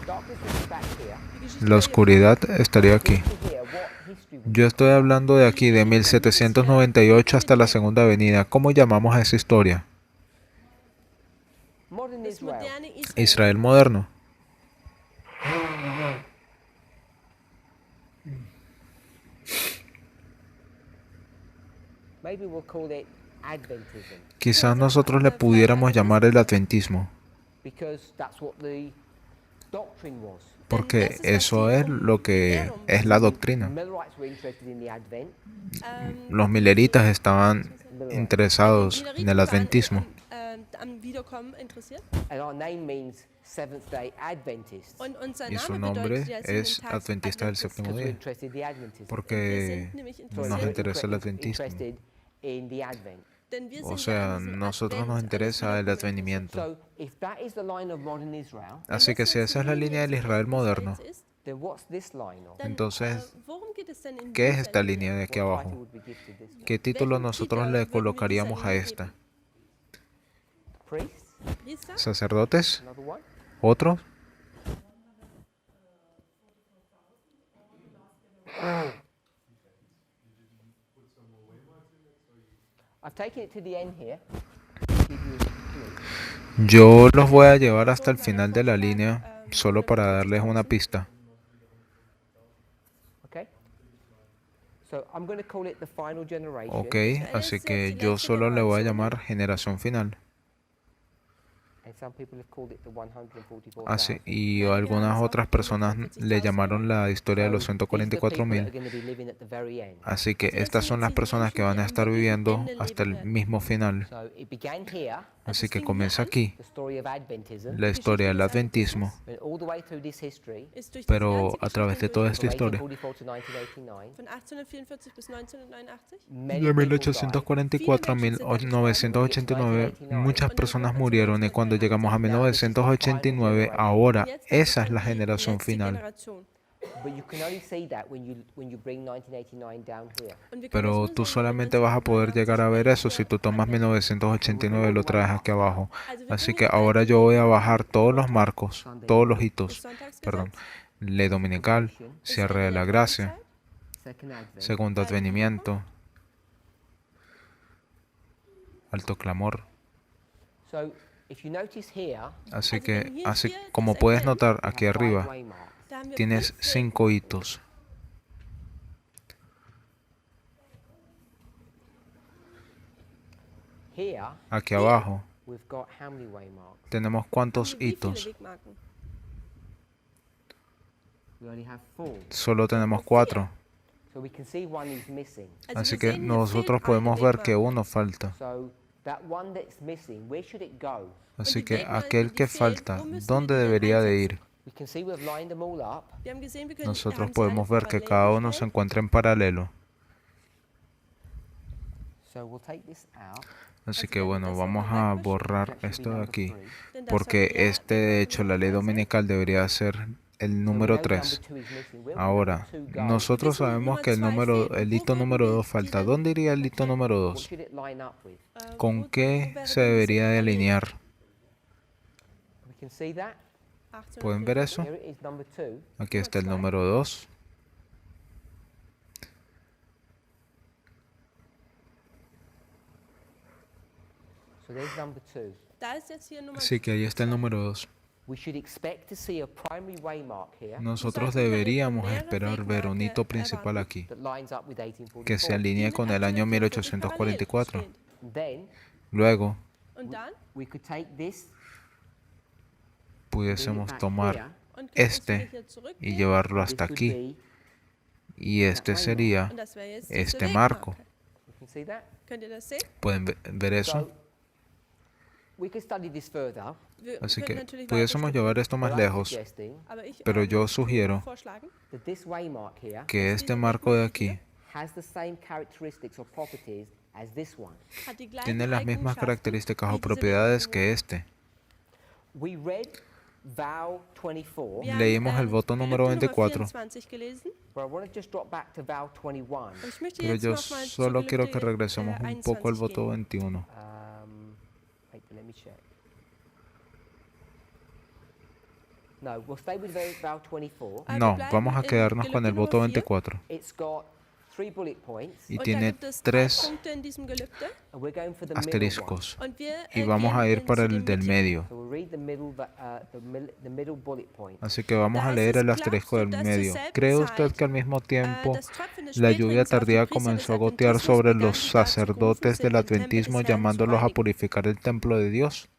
Darkness is back here. Die Geschichte La war oscuridad estaría aquí. This is here. What history would Yo estoy hablando de aquí, de 1798 hasta la Segunda Avenida. ¿Cómo llamamos a esa historia? modern das Israel? moderne Israel. Israel moderno. Maybe we'll call it Adventism Quizás nosotros le pudiéramos llamar el adventismo, because that's what the doctrine was. porque eso es lo que es la doctrina. Millerites were interested in the Advent. Los mileritas estaban interesados en el adventismo Am Wiederkommen interessiert. And our name means Seventh-day Adventist. Und unser y su Name nombre bedeutet ja es sieben Tags Adventista del Adventist. séptimo Because we're día, interested in the Adventism. porque Wir sind nämlich So nos interessiert, interesa el adventismo. interested in the Advent. denn wir O sind sea, an diesem nosotros nos Advent, interesa an el diesem advenimiento. So if that is the line of modern Israel, Así que si esa es la línea del Israel moderno, then what's this line of? entonces, worum geht es denn in ¿qué es dieser esta Linie? línea de aquí What title abajo? would we give to this one? ¿Qué título Welchen nosotros Titel le würden wir colocaríamos dieser a Linie esta? geben? Priests? Priester? ¿Sacerdotes? Another one? ¿Otro? I've taken it to the end here. to give you a clue. Yo los voy a llevar hasta el final de la línea, solo para darles una pista. Okay? So I'm going to call it the final generation. Ok, así que yo solo le voy a llamar generación final. And some people have called it the 144,000. Así, y algunas otras personas le llamaron la historia de los So these are the people that are 144.000. going to be living at the very end. Así que estas son las personas que van a estar viviendo hasta el mismo final. So it began here. Así que comienza aquí the story of Adventism, la historia del adventismo, and all the way through this history, ist durch diese pero ganze a través de Geschichte toda hindurch, esta historia, 1844 to 1989, von 1844 bis 1989, many de people died. 1844 a 1989, muchas personas murieron y cuando llegamos a 1989, ahora esa es la generación final. But you can only see that when you bring 1989 down here. Pero tú solamente vas a poder llegar a ver eso si tú tomas 1989 y lo traes aquí abajo. Así que ahora yo voy a bajar todos los marcos, todos los hitos, perdón. Ley dominical, cierre de la gracia, Second Advent. segundo advenimiento, alto clamor. So if you notice here, Así que, como puedes notar aquí arriba, waymark. tienes 5 hitos. Here Aquí abajo we've got how many waymarks? tenemos cuántos Wie viele hitos. Wegmarken? We only have 4. Solo tenemos 4. So we can see one is missing. Also Así wir que sehen, hier nosotros fehlt podemos eine ver que Wegmarke. uno falta. So that one that's missing, where should it go? Así que aquel que falta, ¿dónde debería de ir? We can see we've lined them all up. Wir haben gesehen, wir können, Nosotros haben sie alle podemos ver que parallel cada uno se gestellt. encuentra en paralelo. So we'll take this out. Así que bueno, vamos a borrar esto de aquí, Denn das porque sollte ja este, de hecho, la ley dominical debería ser el número 3. Ahora, nosotros sabemos que el hito número 2 falta. ¿Dónde iría el hito número What 2? should it line up with? ¿Con wo qué wäre se denn debería de diese alinear? We can see that. parallel? ¿Pueden ver eso? Here it is, number 2. Aquí está el número 2. So there's number 2. Da ist jetzt hier Nummer Así que ahí está el número 2. We should expect to see a primary waymark here Nosotros deberíamos esperar ver un hito principal aquí, that lines up with 1844. que se alinee con el año 1844. Then Luego, Und dann? we could take this, bring it pudiésemos back tomar here. Und können uns este wieder hier zurückgehen. y llevarlo This hasta would aquí. be, Y este sería Und das wäre jetzt diese este marco. Wegmarke. you can see that? Könnt ihr das sehen? ¿Pueden ver eso? So we could study this further. Wir Así könnten que natürlich pudiésemos weiter llevar esto más but I'm lejos, suggesting aber ich pero yo würde sugiero vorschlagen, that this waymark here que este marco de aquí has the same characteristics or properties as this one. hat die gleichen tiene las mismas Eigenschaften características wie o diese propiedades Wegmarke. que este. We read vow 24, Wir Leímos haben, el voto número Gelübde 24. 24 gelesen. but I want to just drop back to vow 21. Aber ich möchte Pero jetzt yo noch mal solo quiero que Gelübde, regresemos un poco al 21 voto gehen. 21. Wait, let me check. No, we'll stay with vow 24. Ah, wir No, bleiben vamos a in quedarnos con Gelübde el voto Nummer 4. 24. It's got 3 bullet points, Y Und da tiene gibt es 3 3 Punkte in diesem Gelübde. and we're going for the middle one. asteriscos. Und wir Y vamos a gehen ir para zu el dem del mittigen. medio. So we'll read the middle, the middle bullet point. Así que vamos a Da leer es el klar, asterisco del so dass medio. zur ¿Cree selben usted Zeit, que al mismo tiempo das Tropfen des la späteren lluvia auf die tardía Priester des comenzó a gotear Adventismus sobre begann, los die dazu gerufen sacerdotes sind, del den Tempel des adventismo Herrn zu llamándolos a reinigen? purificar el templo de Dios?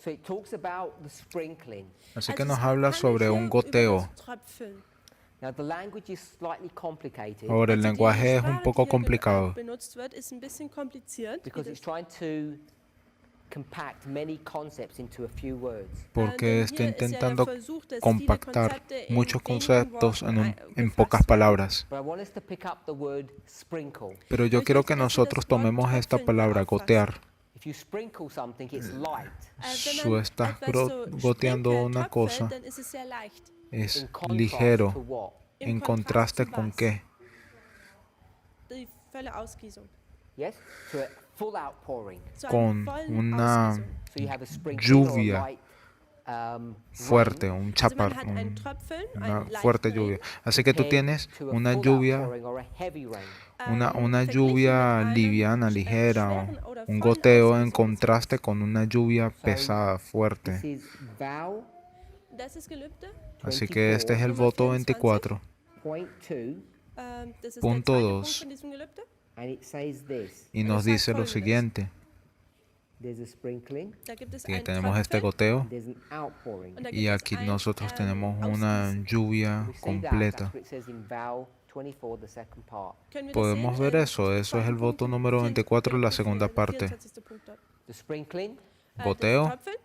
So it talks about the sprinkling. Así Also que es nos habla handelt sobre hier un über goteo. das Tröpfeln. Now the language is slightly complicated Ahora el Also die lenguaje es un Sprache, poco die hier complicado benutzt wird, ist ein bisschen kompliziert. because it's trying to compact many concepts into a few words. porque está Denn hier ist ja der intentando Versuch, dass viele compactar Konzepte in muchos wenigen conceptos Worten en gefasst pocas werden. palabras. But I want us to pick up the word sprinkle. Pero yo Ich quiero möchte, que dass wir nosotros das Wort tomemos esta Tröpfeln palabra, auffassen. gotear. If you sprinkle something, it's light. Wenn Tú man estás etwas so goteando sprinkelt, una tröpfelt, cosa, dann ist es sehr leicht. es In contrast ligero. to what? Im ¿En Kontrast contraste zu con was? qué? Die volle Ausgießung. Yes? To a full outpouring. Zu Con einer vollen una Ausgießung. So you have a sprinkling or a lluvia light fuerte, rain un Also chapar, man hat ein Tröpfeln, una ein fuerte leichten lluvia. Así que tú compared tienes to a una full lluvia, outpouring or a heavy rain. una verglichen lluvia mit einem liviana, schweren ligera, oder un vollen goteo en Ausgießung. contraste con una lluvia pesada, This fuerte. is vow Das ist Gelübde. Así que este es el voto 24. point 2, Das ist Punto der zweite dos. Punkt von diesem Gelübde. and it says this. Y nos dice lo siguiente, There's a sprinkling, Da gibt es que ein tenemos este Tröpfeln goteo there's an outpouring. und da y gibt es aquí ein, nosotros tenemos una Ausgießen. lluvia We see that, completa. that's what it says in vow 24, the second part. Können wir das Podemos sehen? ver eso, eso es el voto número 24, la segunda parte. 24. Punkt dort. The sprinkling Das goteo, Tröpfeln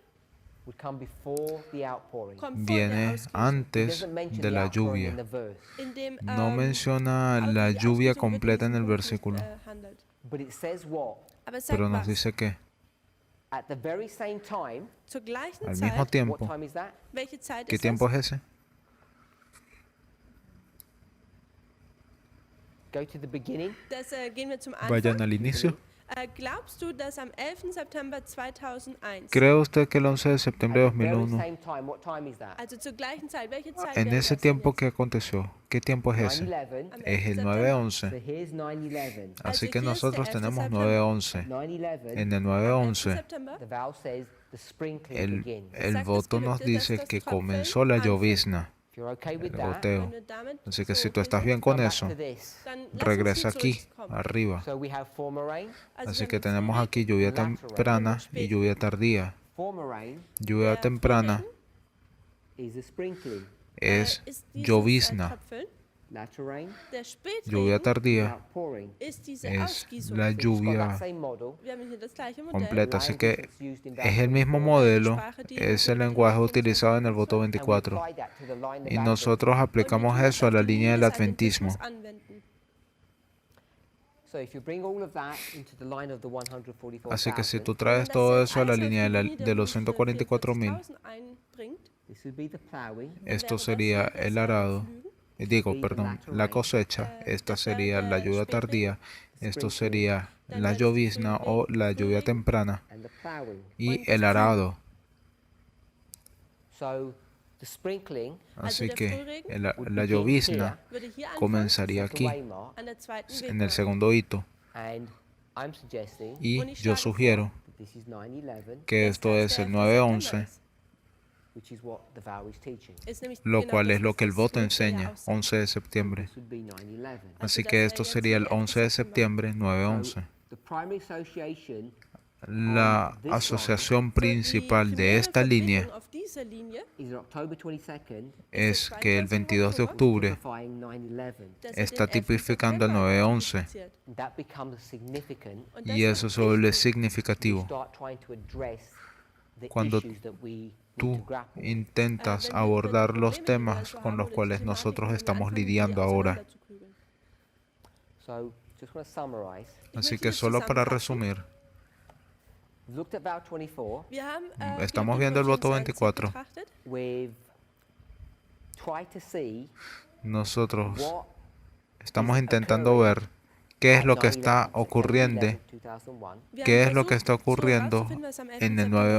would come before the outpouring. kommt vor der viene Ausgießung. It antes doesn't mention de the la outpouring lluvia. in the verse, In dem No menciona la die lluvia Ausgießung wird in completa en diesem el Punkt nicht, versículo, handelt. but it says what? Aber es sagt pero nos was. dice que At the very same time, Zur gleichen al mismo Zeit, what tiempo, time is that? welche Zeit ¿qué ist tiempo das? es ese? Go to the beginning. Gehen wir zum Vayan Anfang. al inicio. Glaubst du, dass am 11. September 2001, ¿Cree usted que el 11 de septiembre de At the very 2001, same time, what time is that? also zur gleichen Zeit, welche Zeit en wäre ese das denn tiempo jetzt? que aconteció, qué tiempo es ese? 9/11. Am Es 11. el So 9-11. here's 9/11. Así Also que hier ist nosotros der 11. tenemos September. 9-11. 9/11. En el Am 9-11, 11. September The vow says the sprinkling el, begins. el Sagt voto das nos Gelübde, dass dice das que Tröpfeln comenzó la anfängt. llovizna, If you're okay with el that, goteo. Wenn du damit Así que so si tú estás bist, bien go con back eso, to this. dann lass uns regresa hier aquí, zurückkommen. arriba. So we have former rain. Also Así wir que haben tenemos Frühling, aquí lluvia temprana y lluvia tardía. Former rain Lluvia der temprana is a sprinkling. es ist dieses, llovizna. Tröpfeln. Latter rain, Der Lluvia Spätregen the tardía outpouring. ist diese es Ausgießung. la So it's got that lluvia same model. Wir haben hier das gleiche Modell. completa. Así que Language that's used in es el vow mismo 24. modelo, es el lenguaje utilizado en el voto And we 24. apply that to the line of Y Advent. nosotros aplicamos Und wir tun eso a das la auf die línea del Linie des adventismo. Adventismus anwenden. So if you bring all of that into the line of the 144,000, Así que si tú Wenn man traes das todo jetzt eso a la alles auf línea die Linie de der los 144.000, 144.000 einbringt, this would be the plowing. dann esto wäre das sería hier das el arado, Pflügen. digo, perdón, la cosecha, esta sería la lluvia tardía, esto sería la llovizna o la lluvia temprana And the plowing. y el arado. So the sprinkling Así der que Frühregen la would begin llovizna würde hier anfangen, comenzaría at the aquí, waymark, an der zweiten en el Wegmarke. segundo hito. and I'm suggesting Y yo sugiero that this is 9/11, que Das esto heißt, es der el 11. 9-11, September which is what the vow is teaching. ist nämlich lo genau cual das, es lo was que el das voto Gelübde ja enseña, aussagt. 11 de septiembre. This would be 9/11. Así das que wäre esto jetzt sería el der 11 de 11. septiembre, 9-11. The primary association La asociación principal de esta línea Auf dieser Linie, is on October 22nd, es que el 22 de octubre typifying 9/11. dass está den 11. tipificando el September 9-11 identifiziert. And that becomes significant Und das y wird eso se vuelve wichtig, when we significativo start trying to address the cuando issues that we need tú to grapple with. intentas wenn wir über die abordar los Probleme, die wir temas also con haben los oder die cuales Thematiken, nosotros wenn wir estamos anfangen, die lidiando ahora. auseinanderzuklügeln. So just want to summarize. Así möchte que jetzt solo para zusammenfassen. resumir, We've looked at vow 24. Wir haben, estamos Gelübde viendo el voto 24 24. betrachtet. We've tried to see nosotros what estamos intentando ver qué es lo que está ocurriendo, 2001, Wir qué haben es lo que está versucht, so ocurriendo herauszufinden, was am 11. en el September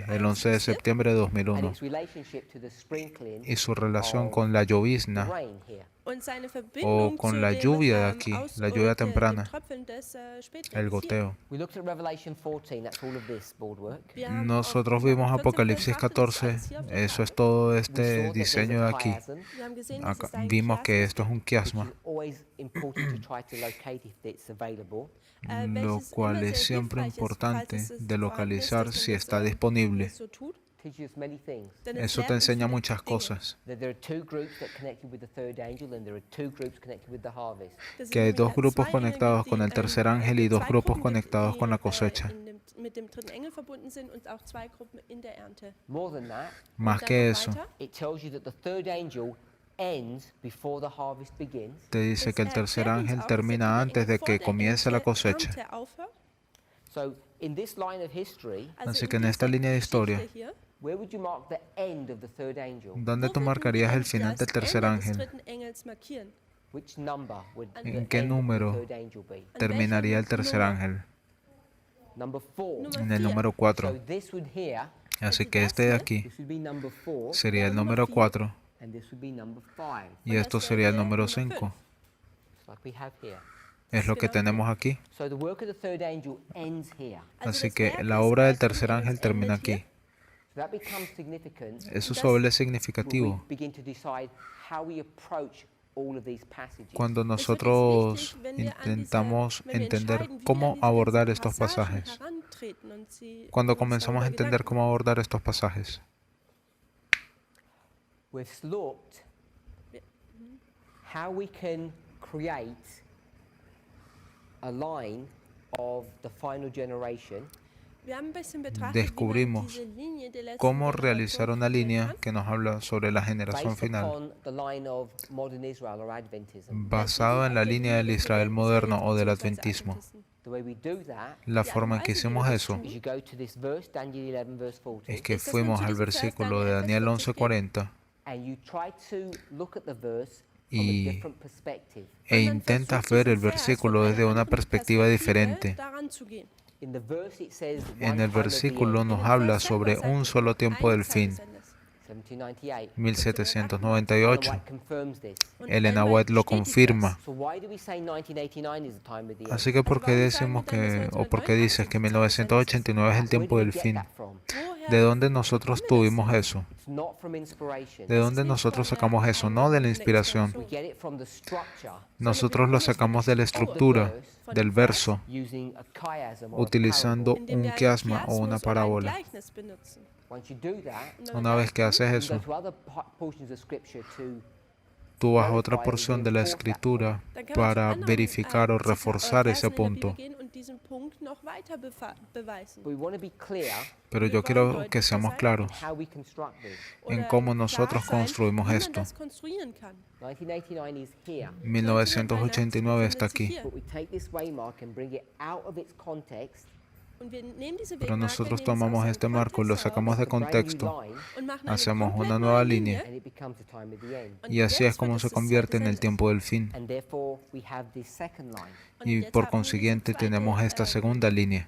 9-11, el 11 de passiert. septiembre de and 2001, its relationship to the sprinkling y su relación of con la the llovizna rain here. Und seine Verbindung con zu la dem, lluvia de aquí, la lluvia dem temprana, Tröpfeln des, Spätregens el hier. goteo. We looked at Revelation 14, that's all of this boardwork. Wir haben Nosotros auf vimos 14 Apocalipsis betrachtet, das ist 14, alles hier auf der eso es Tafel. todo We este saw that there's diseño de a aquí. chiasm, Wir haben gesehen, dass Acá es ein vimos que Chiasmus esto es un which quiasma, is always important to try to locate if it's available. gibt, lo welches cual immer es sehr siempre hilfreich ist, importante falls es de vorhanden ist, localizar dass man si das, está disponible. das so tut. Teaches us many things. Denn es Eso te lehrt uns enseña viele muchas Dinge. cosas. That there are two groups that connected with the third angel and there are two groups connected with the harvest. Das Que hay sind dos nämlich grupos zwei Engel conectados gibt, con die, el tercer ángel y dos zwei grupos Gruppen gibt, conectados die, con la cosecha. mit dem dritten Engel verbunden sind und auch zwei Gruppen in der Ernte. More than that, Más Und dann que noch eso, weiter. it tells you that the third angel ends before the harvest begins. te dice que el Es tercer erklärt uns ángel auch, dass der termina dritte antes Engel de vor que der comience la cosecha. Ernte aufhört. So in this line of history, Also Así in que en esta dieser línea de Geschichte historia, hier, where would you mark the end of the third angel? ¿dónde wo tú würden marcarías wir el final das del tercer Ende des ángel? dritten Engels markieren? Which number would the ¿En qué end of número the third angel be? An Terminaría el welchem tercer Nummer? ángel? Number 4. Nummer En el 4. número So 4. this would here, Así que este de aquí this would be number 4, sería el número 4 and this would be number 5. y esto sería el número 5. It's like we have here. Es lo que tenemos aquí. So the work of the third angel ends here. Así que la obra del tercer ángel termina aquí. So that becomes significant Eso se vuelve when we significativo begin to decide how we approach all of these passages. cuando nosotros intentamos entender cómo abordar estos pasajes. Cuando comenzamos a entender cómo abordar estos pasajes. We've looked how we can create a line of the final generation Wir haben ein bisschen betrachtet, wie man descubrimos diese Linie der letzten cómo Generation realizar una definieren línea kann. que nos habla sobre la generación based final, upon the line of modern Israel or Adventism. basado en la línea del Israel moderno o del adventismo. The way we do that La forma en que hicimos eso is you go to this verse, Daniel 11, verse 40, es que fuimos al versículo de Daniel 11:40 and you try to look at the verse from a y, different perspective. e intentas ver el versículo desde una perspectiva diferente. In the verse it says En one el time of the versículo end, nos habla sobre un solo tiempo del fin, 1798. 1798. White confirms this. Elena White lo confirma. So why do we say 1989 is the time of the end? Así que ¿por qué decimos que, o por qué dices que 1989 es el Where tiempo do we del get fin? that from? ¿De dónde nosotros tuvimos eso? It's not from inspiration. ¿De dónde nosotros sacamos eso? No de la inspiración. We get it from the structure Nosotros lo sacamos de la estructura, del verso, using a chiasm or a utilizando parable. un quiasma o una parábola. Once you do that, Una vez que haces you eso, go to other portions of scripture to tú vas a otra porción de la escritura para verificar o reforzar ese punto. but we want to be clear Pero yo quiero que seamos claros how we construct this. en cómo nosotros construimos esto. 1989 is here, 1989 está aquí, but we take this waymark and bring it out of its context. pero nosotros tomamos este marco y lo sacamos de Brand new contexto, line, hacemos una nueva línea and it becomes the time of the end. y así es como se convierte en el tiempo del fin. And therefore we have this second line. Y por consiguiente tenemos esta segunda línea.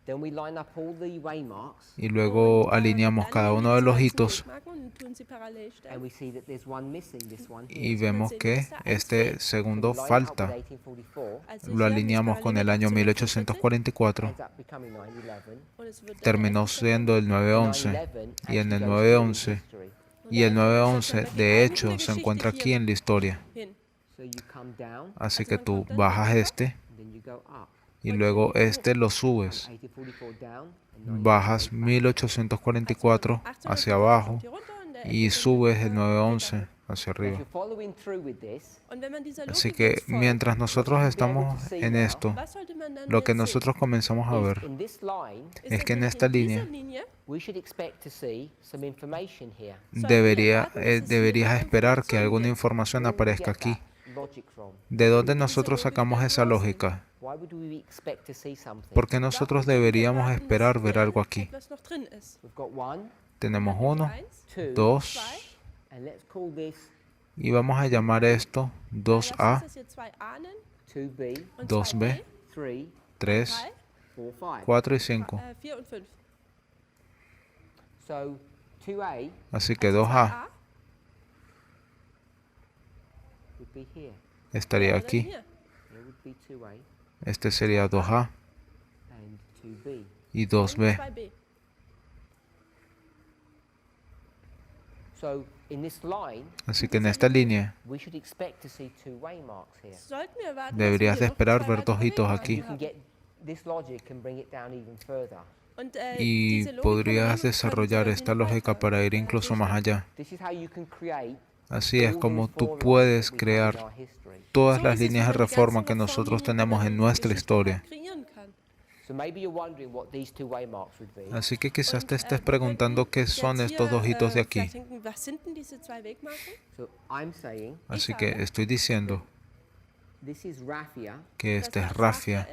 Then we line up all the waymarks Y luego alineamos cada uno de los hitos and we see that there's one missing, this one here. y vemos que este segundo We line up falta. with 1844, Lo alineamos con el año 1844, ends up becoming 9/11. terminó siendo el 9/11 9/11 y en actually el goes 9/11 history. y el 9/11 de hecho se encuentra aquí en la historia. So you come down Así que tú bajas este and then you go up. y luego este lo subes. 1844 down and Bajas 1844 hacia abajo y subes el 9/11 hacia if arriba. you're following through with this, Así que mientras nosotros estamos en esto, lo que nosotros comenzamos a is ver in this line, es que en esta línea we should expect to see some information here. deberías esperar que alguna información Where do we aparezca get aquí. that logic from? ¿De dónde nosotros sacamos esa lógica? Why would we expect to see something? ¿Por qué nosotros deberíamos esperar ver algo aquí? We've got 1, Tenemos 1, 2, 2 and let's call this y vamos a llamar esto 2A, 2B, 2B, 3, 3, 4, 5. 4 y 5. So 2A Así que 2A would be here. estaría aquí. Here would be 2A Este sería 2A and 2B. y 2B. So in this line, Así que en esta línea we should expect to see 2 waymarks here. deberías de esperar ver dos hitos aquí. You can get this logic and bring it down even further. Y podrías desarrollar esta lógica para ir incluso más allá. This is how you can create Así es all como those tú formulae puedes that we have in crear our history. todas las líneas de reforma que nosotros tenemos en nuestra historia. So maybe you're wondering what these 2 waymarks would be. Así que quizás te estés preguntando qué son estos dos hitos de aquí. So I'm saying Así que estoy diciendo this is raphia que este es Rafia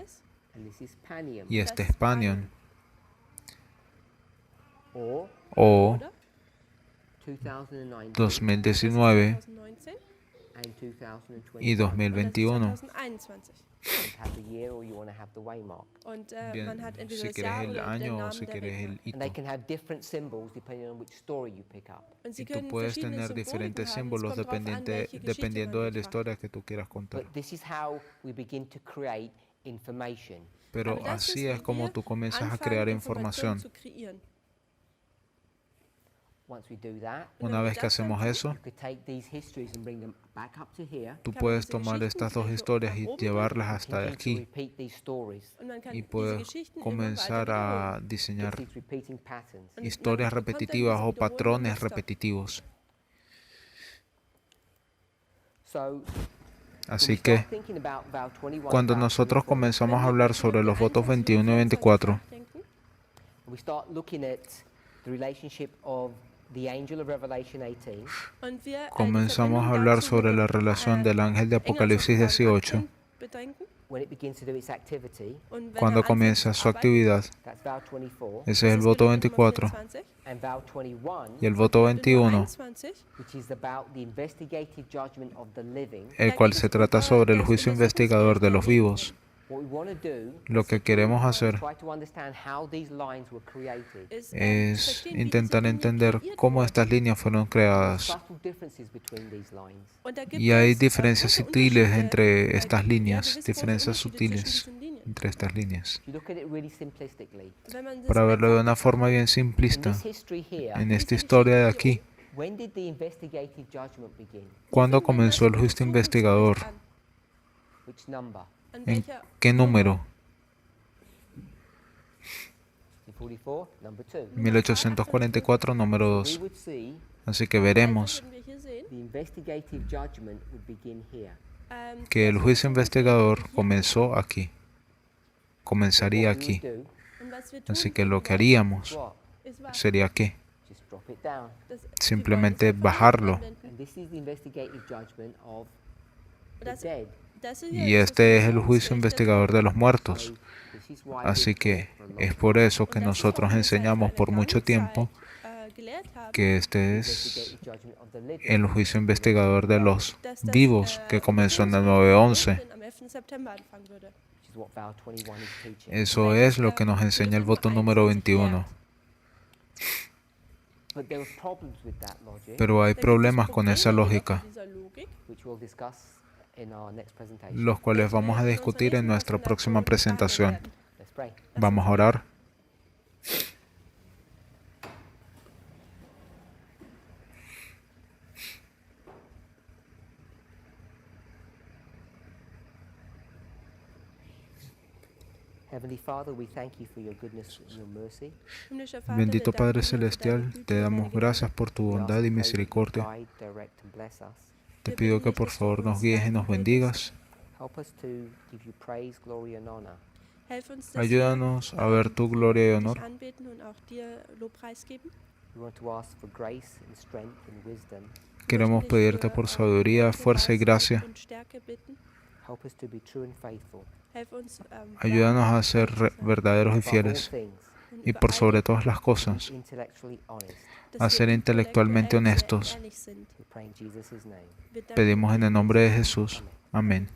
and this is panium. y este es Panion, Or o 2019 2019 and 2020. y 2021. Have the year or you want to have the waymark. Bien, si quieres el año o si quieres el And hito. they can have different symbols depending on which story you pick up. Y tú puedes tener diferentes símbolos dependiendo de la historia que tú quieras contar. But this is how we begin to create information. Pero así es como tú comienzas a crear información. Once we do that, Una vez que hacemos eso, you could take these histories and bring them back up to here. tú puedes tomar estas dos historias y llevarlas hasta Begin to aquí repeat these stories. y puedes comenzar a diseñar These repeating patterns. historias repetitivas o patrones repetitivos. So Así que cuando nosotros comenzamos a hablar sobre los votos 21 y 24, we start looking at the relationship of the angel of Revelation 18 und wir comenzamos a hablar sobre la relación del ángel de Apocalipsis 18 when it begins to do its activity. cuando comienza su actividad. That's vow 24. Ese es el voto 24. And vow 21, Y el voto 21, which is about the investigative judgment of the living. el cual se trata sobre el juicio investigador de los vivos. What we want to do Lo que queremos hacer try to understand how these lines were created. es intentar entender cómo estas líneas fueron creadas. Subtle differences between these lines. Y hay diferencias sutiles entre estas líneas, diferencias sutiles entre estas líneas. If you look at it really simplistically, Para verlo de una forma bien in simplista, this history here, en esta historia de aquí, when did the investigative judgment begin? ¿cuándo comenzó el juicio investigador? Which number? ¿En qué número? 44, number 2. 1844, número We 2. would see Así que veremos the investigative judgment would begin here. que el juicio investigador comenzó aquí, comenzaría What we aquí. would do Así que lo que haríamos is what? sería que Just drop it down. simplemente bajarlo. And this is the investigative judgment of the dead. Y este es el juicio investigador de los muertos. So this is why Así we've que taught for a long es por eso que nosotros enseñamos por mucho tiempo que este es investigative judgment of the living. el juicio investigador de los vivos que comenzó en el 9/11. Which is what vow 21 is teaching. Eso es lo que nos enseña el voto número 21. But there were problems with that logic, Pero hay problemas con esa lógica, which we'll discuss in our next presentation. los cuales vamos a discutir en nuestra próxima presentación. Let's pray. Vamos a orar. Heavenly Father, we thank you for your goodness and your mercy. Bendito Padre Celestial, te damos gracias por tu We ask bondad y and pray that you misericordia. guide, direct, and bless us. Te pido que por favor nos guíes y nos bendigas. Help us to give you praise, glory, and honor. Ayúdanos a ver tu gloria y honor. We want to ask for grace and strength and wisdom. Queremos pedirte por sabiduría, fuerza y gracia. Help us to be true and faithful. Ayúdanos a ser verdaderos y Above all fieles. things, Y por sobre todas las cosas, intellectually honest. a ser intelectualmente honestos. We pray in Jesus' name. Pedimos en el nombre de Jesús. Amén.